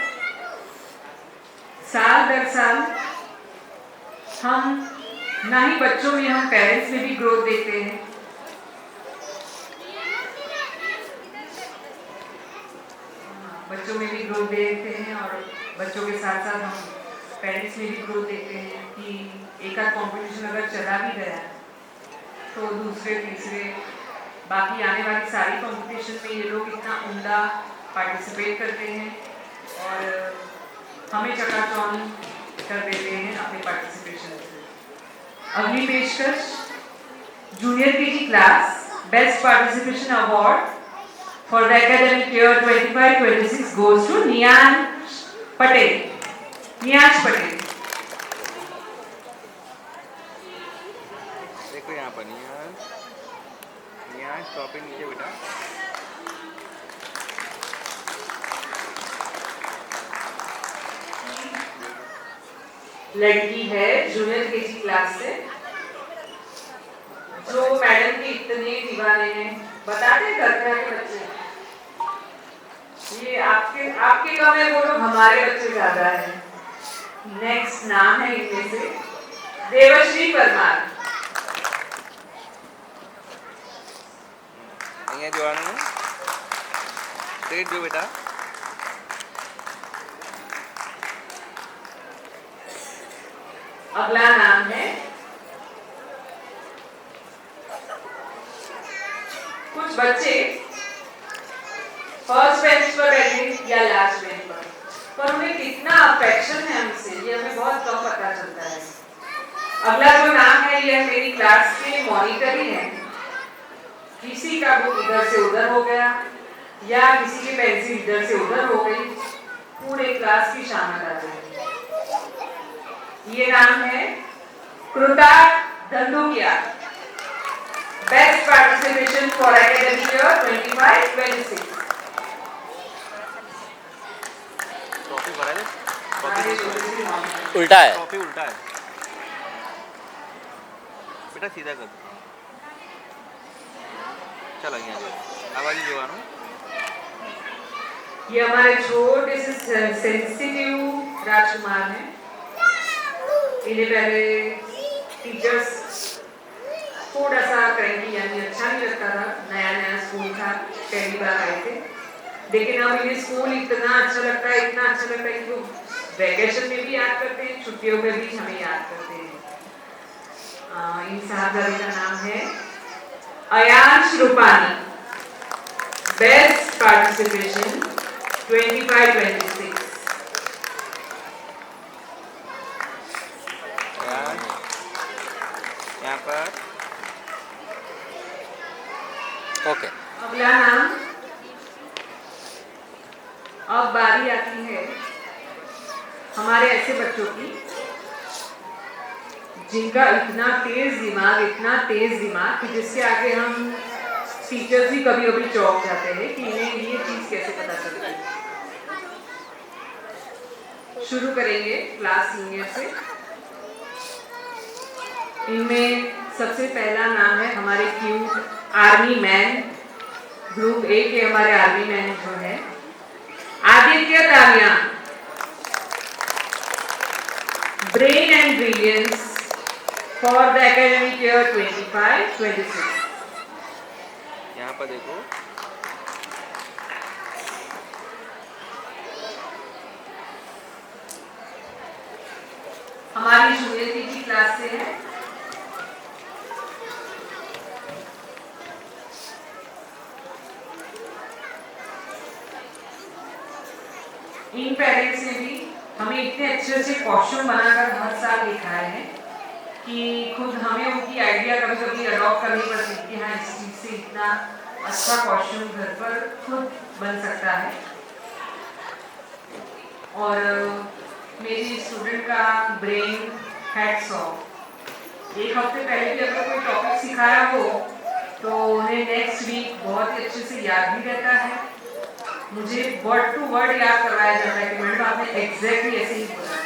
साल दर साल हम ना ही बच्चों में, हम पेरेंट्स में भी ग्रोथ देखते हैं। बच्चों में भी ग्रोथ देखते हैं और बच्चों के साथ साथ हम पेरेंट्स में भी ग्रोथ देखते हैं कि एक आध कॉम्पिटिशन अगर चला भी गया तो दूसरे तीसरे बाकी आने वाली सारी कंपटीशन में ये लोग इतना उम्दा पार्टिसिपेट करते हैं और हमें चकाचौंध कर देते हैं अपने पार्टिसिपेशन से। अगली पेशकश junior KG class best participation award for the academic year 25-26 goes to Niyansh Patel. Niyansh Patel. देखो यहाँ पर नियांश, नियांश ट्रॉफी नीचे बेटा। लड़की है जूनियर केजी क्लास से जो मैडम के इतने दीवाने हैं। बताते करते हैं बच्चे, ये आपके कम है, वो लोग हमारे बच्चे ज्यादा है। नेक्स्ट नाम है इनमें से देवश्री परमार। અહીંયા જોવાનું, સ્ટ્રેટ જો બેટા। अगला नाम है, कुछ बच्चे फर्स्ट बेंच पर बैठे या लास्ट बेंच पर उन्हें कितना अफेक्शन है हमसे, ये हमें बहुत कम पता चलता है। अगला जो नाम है ये मेरी क्लास के मॉनिटर ही है। किसी का बुक इधर से उधर हो गया या किसी की पेंसिल इधर से उधर हो गई, पूरे क्लास की शामत आ गई। ये नाम है Krita Dhandhukia. Best participation for academic year 25-26। Trophy भरा है, उल्टा है। ट्रॉफी उल्टा है बेटा, सीधा कर। चल અહીંયા જો આ બાજુ જોવાનું। ये हमारे छोटे से सेंसिटिव राजकुमार हैं। इन्हें पहले टीचर्स थोड़ा सा क्रैंकी यानी अच्छा नहीं लगता था, नया नया स्कूल था, पहली बार आए थे, लेकिन अब इन्हें स्कूल इतना अच्छा लगता है, इतना अच्छा लगता है कि वो वैकेशन में भी याद करते हैं, छुट्टियों में भी हमें याद करते हैं। इन साहबजादे का नाम है अयांश रूपानी। Best participation 25-26। यहाँ पर ओके। अगला नाम, अब बारी आती है हमारे ऐसे बच्चों की जिनका इतना तेज दिमाग कि जिसके आगे हम टीचर्स भी कभी कभी चौंक जाते हैं कि इन्हें ये चीज कैसे पता चलती है। शुरू करेंगे क्लास सीनियर से। इनमें सबसे पहला नाम है हमारे cute army man, group A के हमारे आर्मी मैन जो है Aditya Taliyan. Brain and brilliance for the academic year 25-26। यहाँ पर देखो, हमारी जूनियर केजी क्लास से है। इन पेरेंट्स ने भी हमें इतने अच्छे से कॉस्ट्यूम बनाकर हर साल दिखाए हैं कि खुद हमें उनकी आइडिया कभी कभी अडॉप्ट करनी पड़ती है कि हाँ इस चीज से इतना अच्छा कॉस्ट्यूम घर पर खुद बन सकता है। और मेरी स्टूडेंट का ब्रेन हैट्स ऑफ। एक हफ्ते पहले भी अगर कोई टॉपिक सिखाया हो तो उन्हें नेक्स्ट वीक बहुत ही अच्छे से याद भी रहता है। मुझे वर्ड टू वर्ड याद करवाया जाता है कि मैडम आपने एग्जैक्टली ऐसे ही बोला।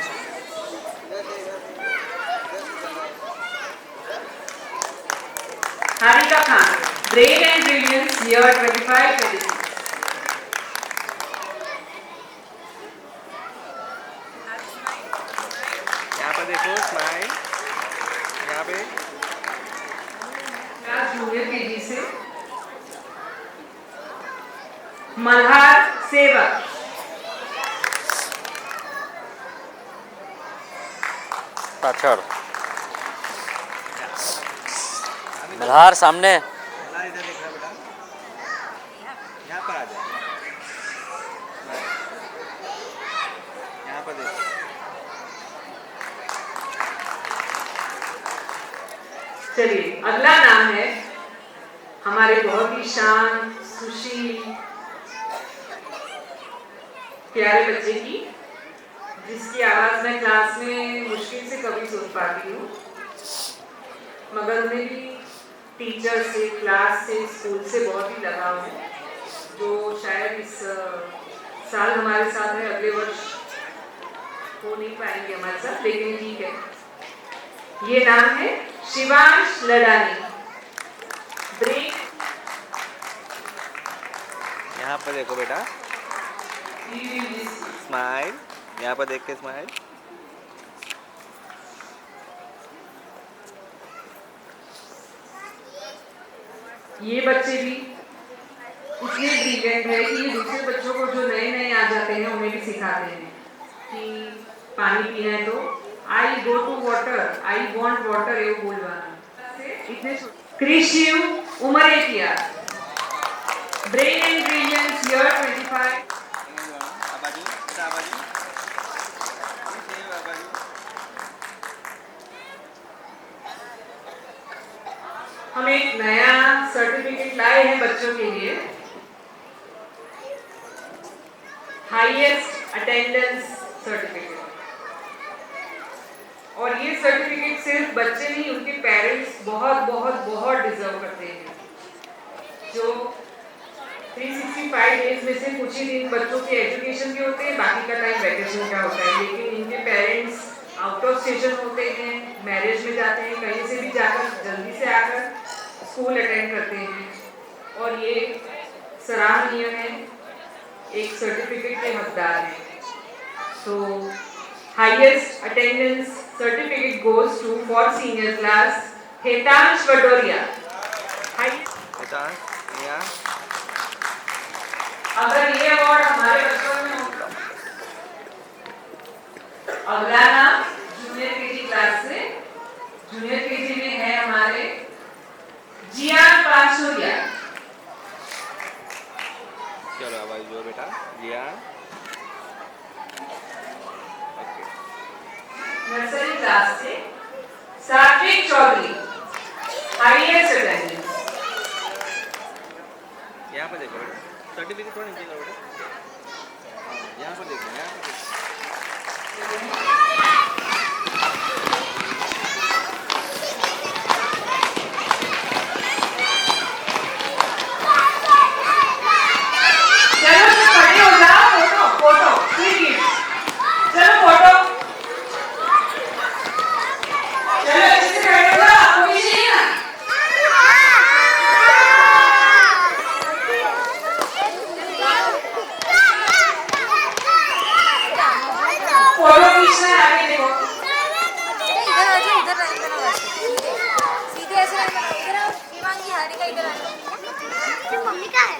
हर हाँ, ब्रेन एंड ब्रिलियंस ईयर 25-26। यहाँ पर देखो स्माइल, यहाँ पे क्लास जूनियर केजी से मल्हार सेवक। पाछड़ मल्हार सामने। मल्हार इधर देख रहा बेटा, यहाँ पर आ जा, यहाँ पर देखो। चलिए अगला नाम है हमारे बहुत ही शांत सुशील प्यारे बच्चे की, जिसकी आवाज मैं क्लास में मुश्किल से कभी सुन पाती हूँ, मगर उन्हें भी टीचर से, क्लास से, स्कूल से बहुत ही लगाव है, जो शायद इस साल हमारे साथ है, अगले वर्ष हो नहीं पाएंगे हमारे साथ, लेकिन ठीक है। ये नाम है शिवांश लडानी। ब्रेक। यहाँ पर देखो बेटा, स्माइल, यहाँ पर देख के स्माइल। ये बच्चे भी इतने ब्रिलियंट है कि ये दूसरे बच्चों को जो नए नए आ जाते हैं उन्हें भी सिखाते हैं कि पानी पीना है तो I go to water, I want water, ये बोलवाना। इतने क्रिशिव उम्र 1 year, brain and brilliance year 25। हम एक नया सर्टिफिकेट लाए हैं बच्चों के लिए, हाईएस्ट अटेंडेंस सर्टिफिकेट। और ये सर्टिफिकेट सिर्फ बच्चे नहीं, उनके पेरेंट्स बहुत बहुत बहुत डिजर्व करते हैं। जो 365 डेज में से कुछ ही दिन बच्चों के एजुकेशन के होते हैं, बाकी का टाइम वैकेशन का होता है, लेकिन इनके पेरेंट्स आउट ऑफ स्टेशन होते हैं, मैरिज में जाते हैं, कहीं से भी जाकर जल्दी से आकर स्कूल अटेंड करते हैं, और ये सराहनीय है, एक सर्टिफिकेट के हकदार हैं। तो highest attendance certificate goes to for senior class Hetansh Vadoria. अगर ये अवार्ड हमारे बच्चों में हो, अगला नाम जूनियर केजी क्लास से, जूनियर केजी में है हमारे जियान पासुरिया। चलो आवाज जो बेटा, जियान। ओके। नर्सरी क्लास से सात्विक चौधरी, हाईएस्ट अटेंडेंस। यहाँ पर देखो बेटा, सर्टिफिकेट थोड़ा नीचे करो बेटा, यहाँ पर देखो, यहाँ पर देखो। चलो सब खड़े हो जाओ, फोटो फोटो प्लीज, चलो फोटो, चलो इससे खड़े हो जाओ, आपको भी चाहिए ना। फोटो खींचना है, आगे देखो। इधर आ जाओ, इधर आ सीधे सीधे ऐसे इधर आओ, शिवांगी हारिका इधर आ जाओ। मम्मी का है।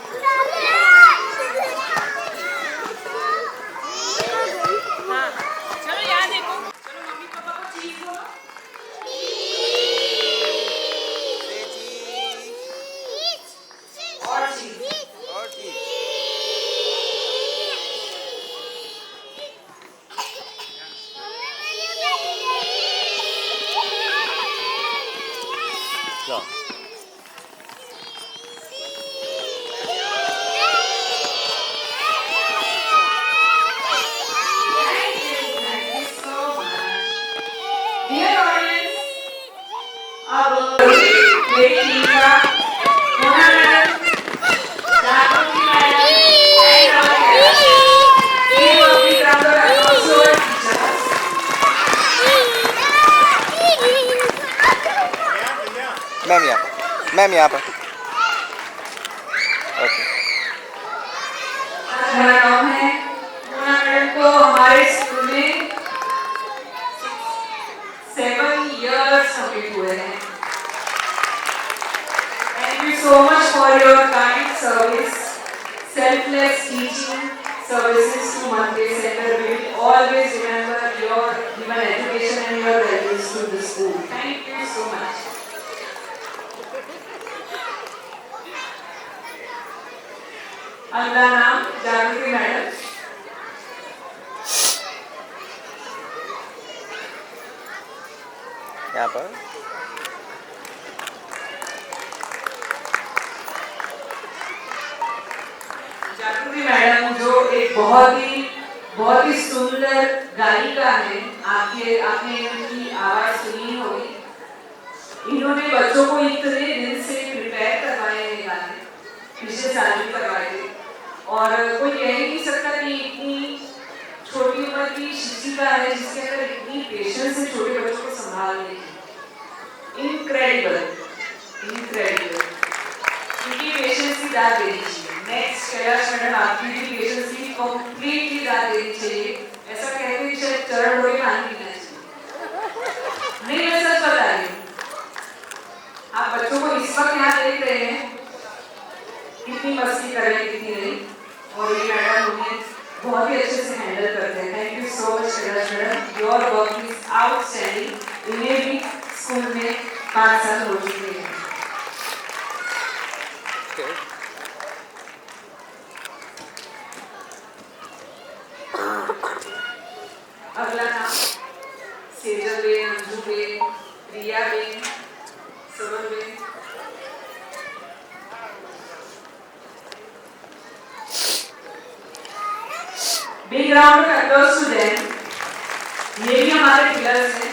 हाँ चलो यहाँ देखो, चलो मम्मी पापा को चीज बोलो। और चीज, और चीज। लो Dear audience, अब मेरी टीम का मोना मैडम, जागृति madam, and our team of the Grammar and also our teachers. Ma'am यहाँ पर, मैम यहाँ पर। हमारा नाम है मोना मैडम को हमारे स्कूल में 7 years कंप्लीट हुए हैं। Thank you so much for your kind service, selfless teaching services to Monday Center. We will always remember your given education and your values to the school. Thank you so much. अगला नाम जागृति madam. यहाँ पर जागृति madam जो एक बहुत ही सुंदर गायिका है। आपने इनकी आवाज सुनी होगी। इन्होंने बच्चों को इतने दिन से प्रिपेयर करवाए हैं गाने, पिछले साल भी करवाए थे, और कोई कह ही नहीं सकता कि इतनी छोटी उम्र की शिक्षिका है जिसके अंदर इतनी पेशेंस है छोटे बच्चों को संभालने की। इनक्रेडिबल, क्योंकि पेशेंस की दाद देनी चाहिए। नेक्स्ट कैलाश मैडम आपकी भी पेशेंस की कंप्लीटली दाद देनी चाहिए। ऐसा कहते हैं शायद चरण हो पानी पीना चाहिए। नहीं, मैं सच बता रही हूँ। आप बच्चों को इस वक्त यहाँ देख रहे हैं कितनी मस्ती कर रहे हैं, कितनी नहीं, और ये मैडम उन्हें बहुत ही अच्छे से हैंडल करते हैं। Thank you so much Kailash madam, your work is outstanding. इन्हें भी स्कूल में 5 साल हो चुके हैं। अगला नाम Sejal ben, Anju ben, Riya ben, Sabar ben. Big round of applause to them. ये भी हमारे पिलर्स हैं।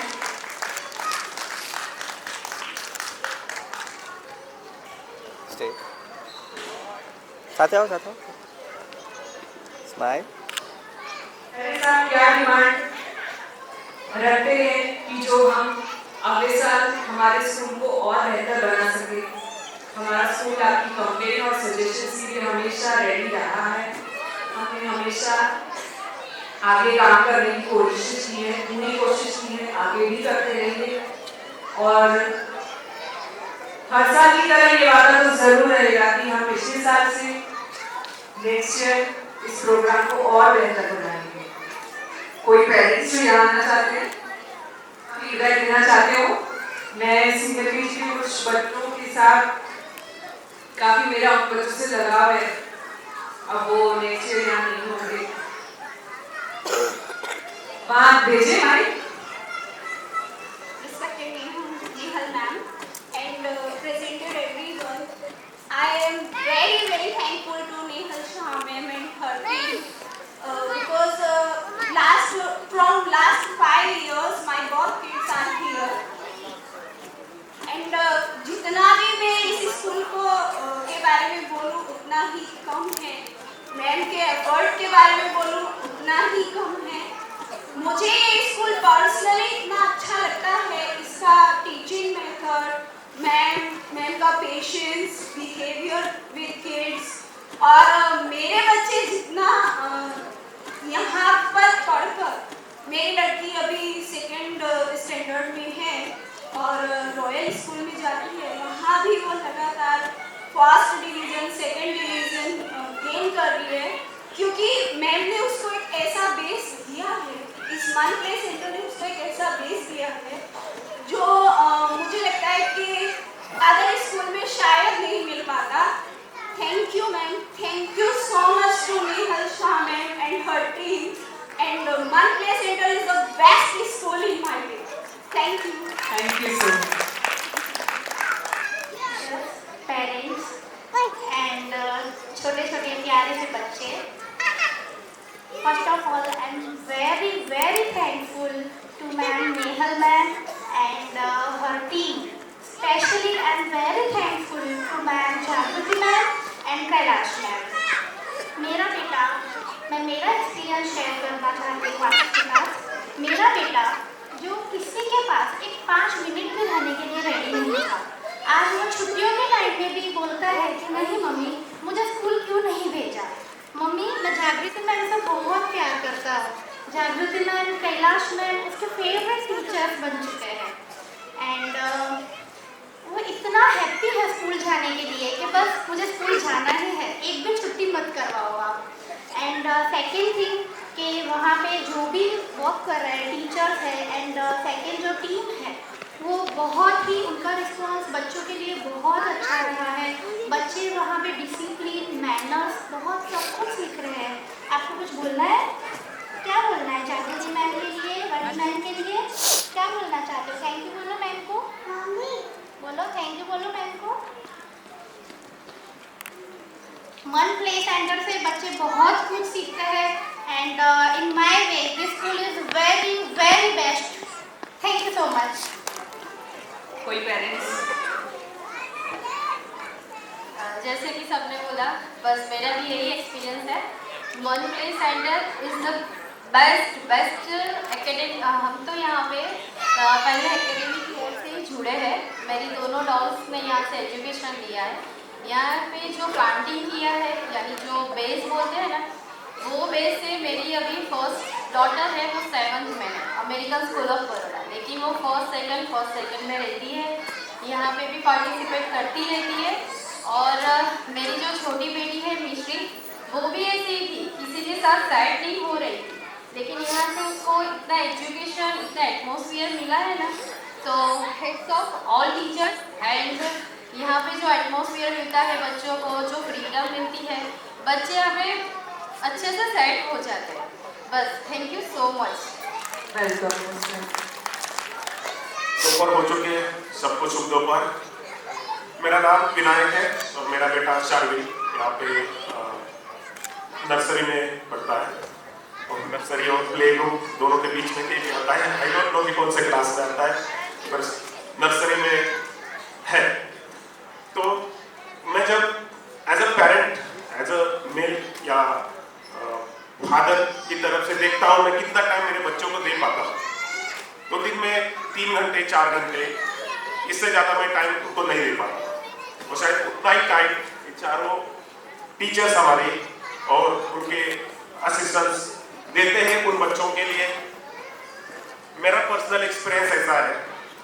साथ आओ स्माइल। क्या डिमांड रखते हैं कि जो हम अगले साल हमारे स्कूल को और बेहतर बना सके। हमारा स्कूल आपकी कंप्लेन और सजेशंस के लिए हमेशा रेडी रहा है। हमने हमेशा आगे काम करने की कोशिश की है, पूरी कोशिश की है, आगे भी करते रहेंगे। और हर साल की तरह ये वादा तो जरूर रहेगा कि हम पिछले साल से नेक्स्ट ईयर इस प्रोग्राम को और बेहतर बनाएंगे। कोई पेरेंट्स जो यहाँ आना चाहते हैं, फीडबैक देना चाहते हो, मैं सीनियर बीच के कुछ बच्चों के साथ काफी मेरा उन बच्चों से लगाव है। अब वो नेक्स्ट ईयर यहाँ नहीं होंगे। बात भेजे भाई। Respected Nehal ma'am and presented everyone. I am very thankful to Nehal Shah ma'am and her team because from last 5 years my both kids are here and जितना भी मैं इस स्कूल को के बारे में बोलूँ उतना ही कम है। मैम के एफर्ट के बारे में बोलूँ उतना ही कम है। मुझे ये स्कूल पर्सनली इतना अच्छा लगता है, इसका टीचिंग मेथड, मैम का पेशेंस, बिहेवियर विद किड्स, और मेरे बच्चे जितना यहाँ पर पढ़कर, मेरी लड़की अभी 2nd स्टैंडर्ड में है और रॉयल स्कूल में जाती है। वहाँ भी वो लगातार first division, 2nd division gain कर रही है, क्योंकि मैम ने उसको एक ऐसा बेस दिया है, इस मन प्ले सेंटर ने उसको एक ऐसा बेस दिया है जो मुझे लगता है कि अदर स्कूल में शायद नहीं मिल पाता। Thank you ma'am, thank you so much to Nehal Shah ma'am and her team, and मन play centre is the best school in my way. Thank you. Thank you so much. Parents and छोटे-छोटे प्यारे से बच्चे, first of all I am very thankful to Ma'am Nehal ma'am and her team. Especially I am very thankful to Ma'am Jagriti ma'am and Kailash ma'am. मैं मेरा experience share करना चाहती हूँ आपके साथ। मेरा बेटा शेफ बन चुके हैं एंड वो इतना हैप्पी है स्कूल जाने के लिए कि बस मुझे स्कूल जाना ही है, एक भी छुट्टी मत करवाओ आप। एंड सेकेंड थिंग कि वहाँ पे जो भी वर्क कर रहे हैं टीचर्स है एंड सेकेंड जो टीम है वो बहुत ही उनका रिस्पॉन्स बच्चों के लिए बहुत अच्छा रहा है। बच्चे वहाँ पे डिसिप्लिन मैनर्स बहुत सब कुछ सीख रहे हैं। आपको कुछ बोलना है? क्या बोलना है जागृति मैम के लिए, वरुण मैम के लिए क्या बोलना चाहते हो? थैंक यू बोलो मैम को। बोलो थैंक यू बोलो मैम को। मन प्ले सेंटर से बच्चे बहुत कुछ सीखते हैं and in my way this school is very very best. Thank you so much. कोई पेरेंट्स? जैसे कि सबने बोला, बस मेरा भी यही एक्सपीरियंस है। मन play centre is the best academy. हम तो यहाँ पे पहले एकेडमिक ईयर से ही जुड़े हैं। मेरी दोनों डॉल्स ने यहाँ से एजुकेशन लिया है। यहाँ पे जो प्लांटिंग किया है यानी जो बेस बोलते हैं ना, वो बेस से मेरी अभी फर्स्ट डॉटर है, वो 7th में है, अमेरिकन स्कूल ऑफ बड़ौदा, लेकिन वो फर्स्ट सेकंड में रहती है। यहाँ पे भी पार्टिसिपेट करती रहती है। और मेरी जो छोटी बेटी है मिश्री, वो भी ऐसे ही थी, किसी के साथ साइड नहीं हो रही थी, लेकिन यहाँ से उसको इतना एजुकेशन इतना एटमॉस्फेयर मिला है ना, तो heads of all teachers. And यहाँ पे जो एटमॉस्फेयर मिलता है बच्चों को, जो फ्रीडम मिलती है, बच्चे यहाँ पे अच्छे से सेट हो जाते हैं। बस thank you so much. Welcome. दोपहर हो चुके हैं, सबको शुभ दोपहर। मेरा नाम विनायक है और मेरा बेटा शार्विल यहाँ पे नर्सरी में पढ़ता है और नर्सरी और प्ले ग्रुप दोनों के बीच में भी आता है। आई डोंट नो कि कौन से क्लास में आता है, पर नर्सरी में है। तो मैं जब as a parent, as a male या फादर की तरफ से देखता हूँ मैं कितना टाइम मेरे बच्चों को दे पाता हूँ, तो दिन में 3 घंटे 4 घंटे, इससे ज़्यादा मैं टाइम उनको नहीं दे पाता। और शायद उतना ही टाइम चारों टीचर्स हमारे और उनके असिस्टेंट्स देते हैं उन बच्चों के लिए। मेरा पर्सनल एक्सपीरियंस ऐसा है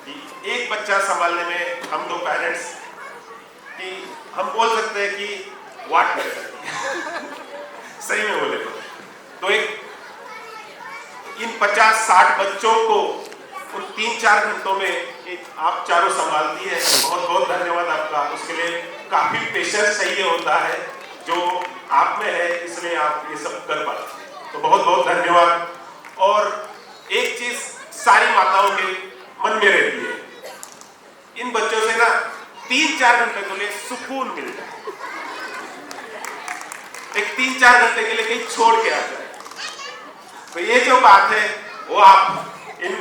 कि एक बच्चा संभालने में हम दो पेरेंट्स कि हम बोल सकते हैं कि वाट कर सकते हैं सही में बोले तो एक इन 50-60 बच्चों को उन 3-4 घंटों में आप चारों संभालती है। बहुत बहुत धन्यवाद आपका। उसके लिए काफी पेशेंस चाहिए होता है जो आप में है, इसलिए आप ये सब कर पाते। तो बहुत बहुत धन्यवाद। और एक चीज सारी माताओं के मन में रहती है, इन बच्चों से ना 3-4 घंटे के लिए सुकून मिलता है। एक 3-4 घंटे के लिए कहीं छोड़ के आ जाए, तो ये जो बात है वो आप इन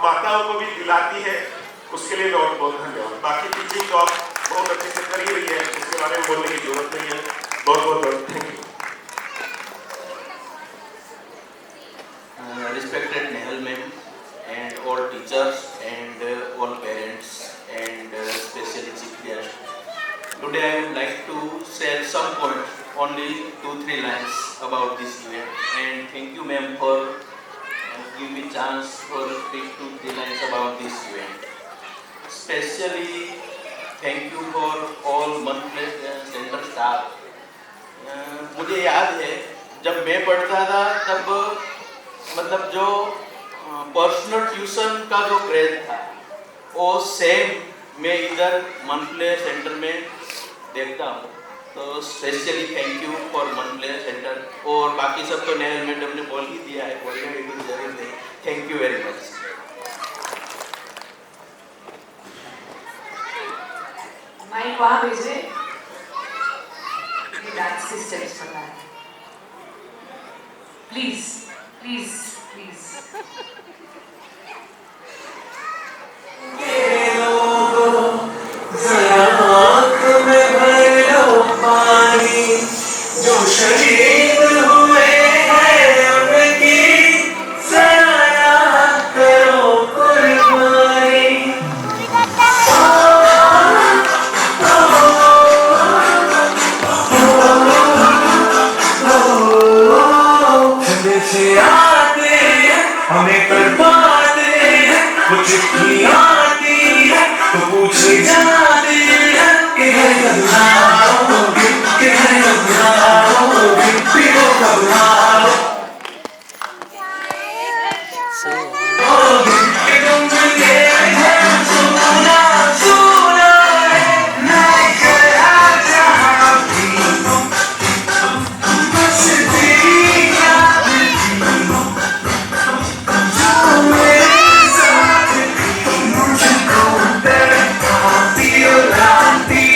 माताओं को भी दिलाती है, उसके लिए बहुत बहुत धन्यवाद। बाकी टीचिंग तो आप बहुत अच्छे से कर ही रही है, उसके बारे में बोलने की जरूरत नहीं है। बहुत बहुत thank you. Respected Nehal ma'am and all teachers and all parents and especially chief guest. Today I would like to share some points, only 2-3 lines about this event. And thank you ma'am for giving me chance for speak 2-3 lines about this event. Especially thank you for all monthly center staff. मुझे याद है जब मैं पढ़ता था तब मतलब जो पर्सनल ट्यूशन का जो क्रेज था वो सेम मैं इधर मनप्ले सेंटर में देखता हूँ। तो स्पेशली थैंक यू फॉर मनप्ले सेंटर। और बाकी सब तो नेहल मैडम ने बोल ही दिया है, बोलने की कोई जरूरत नहीं। Thank you very much. Mic वहाँ भेजे, डांस की स्टेप्स पता है। Please please please. जो शहीद हुए हैं उनकी जरा याद करो कुर्बानी। से आते हमें कर पाते चिट्ठी आती है तो पूछे जाती है कि घर कब आओगे, कि घर कब आओगे, पियो कब आओगे, कि तुम मिले हैं सुना सुना है मैं गया जहाँ भी बस तेरी याद जो मेरे साथ थी मुझको तड़पाती रुलाती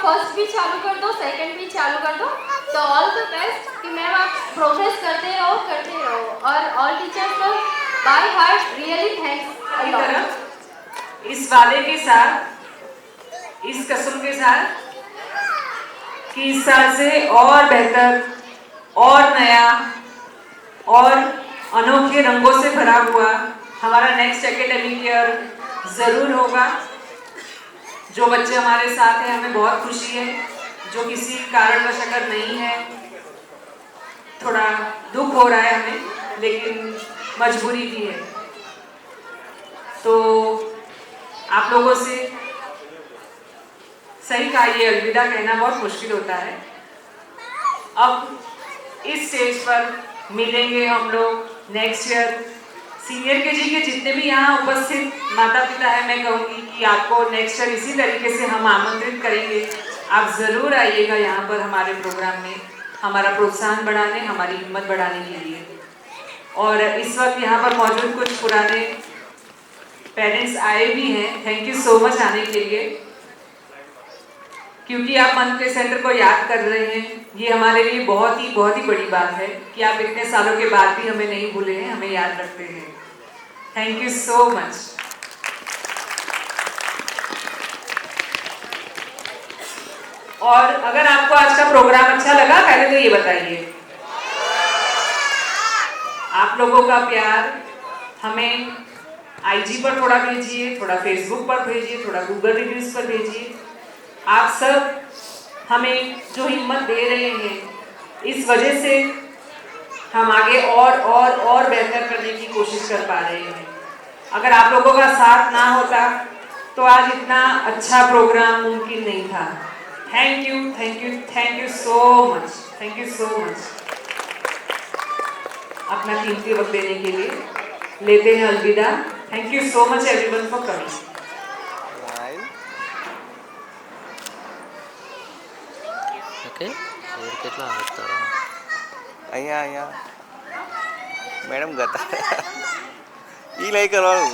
फर्स्ट भी चालू कर दो, सेकंड भी चालू कर दो, तो ऑल द बेस्ट कि मैम आप प्रोग्रेस करते रहो और ऑल टीचर्स को बाय हार्ट रियली थैंक्स। इस वादे के साथ, इस कसम के साथ कि इस साल से और बेहतर और नया और अनोखे रंगों से भरा हुआ हमारा नेक्स्ट एकेडमिक ईयर ज़रूर होगा। जो बच्चे हमारे साथ हैं हमें बहुत खुशी है, जो किसी कारणवश अगर नहीं है थोड़ा दुख हो रहा है हमें, लेकिन मजबूरी भी है। तो आप लोगों से सही कहा, ये अलविदा कहना बहुत मुश्किल होता है। अब इस स्टेज पर मिलेंगे हम लोग नेक्स्ट ईयर। सीनियर केजी के जितने भी यहाँ उपस्थित माता पिता हैं, मैं कहूँगी कि आपको नेक्स्ट ईयर इसी तरीके से हम आमंत्रित करेंगे। आप ज़रूर आइएगा यहाँ पर हमारे प्रोग्राम में, हमारा प्रोत्साहन बढ़ाने, हमारी हिम्मत बढ़ाने के लिए। और इस वक्त यहाँ पर मौजूद कुछ पुराने पेरेंट्स आए भी हैं, थैंक यू सो मच आने के लिए, क्योंकि आप मन प्ले सेंटर को याद कर रहे हैं। ये हमारे लिए बहुत ही बड़ी बात है कि आप इतने सालों के बाद भी हमें नहीं भूले हैं, हमें याद रखते हैं। Thank you so much. और अगर आपको आज का प्रोग्राम अच्छा लगा, पहले तो ये बताइए। आप लोगों का प्यार हमें IG पर थोड़ा भेजिए, थोड़ा फेसबुक पर भेजिए, थोड़ा गूगल रिव्यूज पर भेजिए। आप सब हमें जो हिम्मत दे रहे हैं, इस वजह से हम आगे और बेहतर करने की कोशिश कर पा रहे हैं। अगर आप लोगों का साथ ना होता तो आज इतना अच्छा प्रोग्राम मुमकिन नहीं था। Thank you, thank you, thank you so much, thank you so much. अपना कीमती वक्त देने के लिए लेते हैं अलविदा। Thank you so much everyone for coming. Okay કેટલા હતા અહીંયા અહીંયા મેડમ ગતા એ નહીં કરવાનું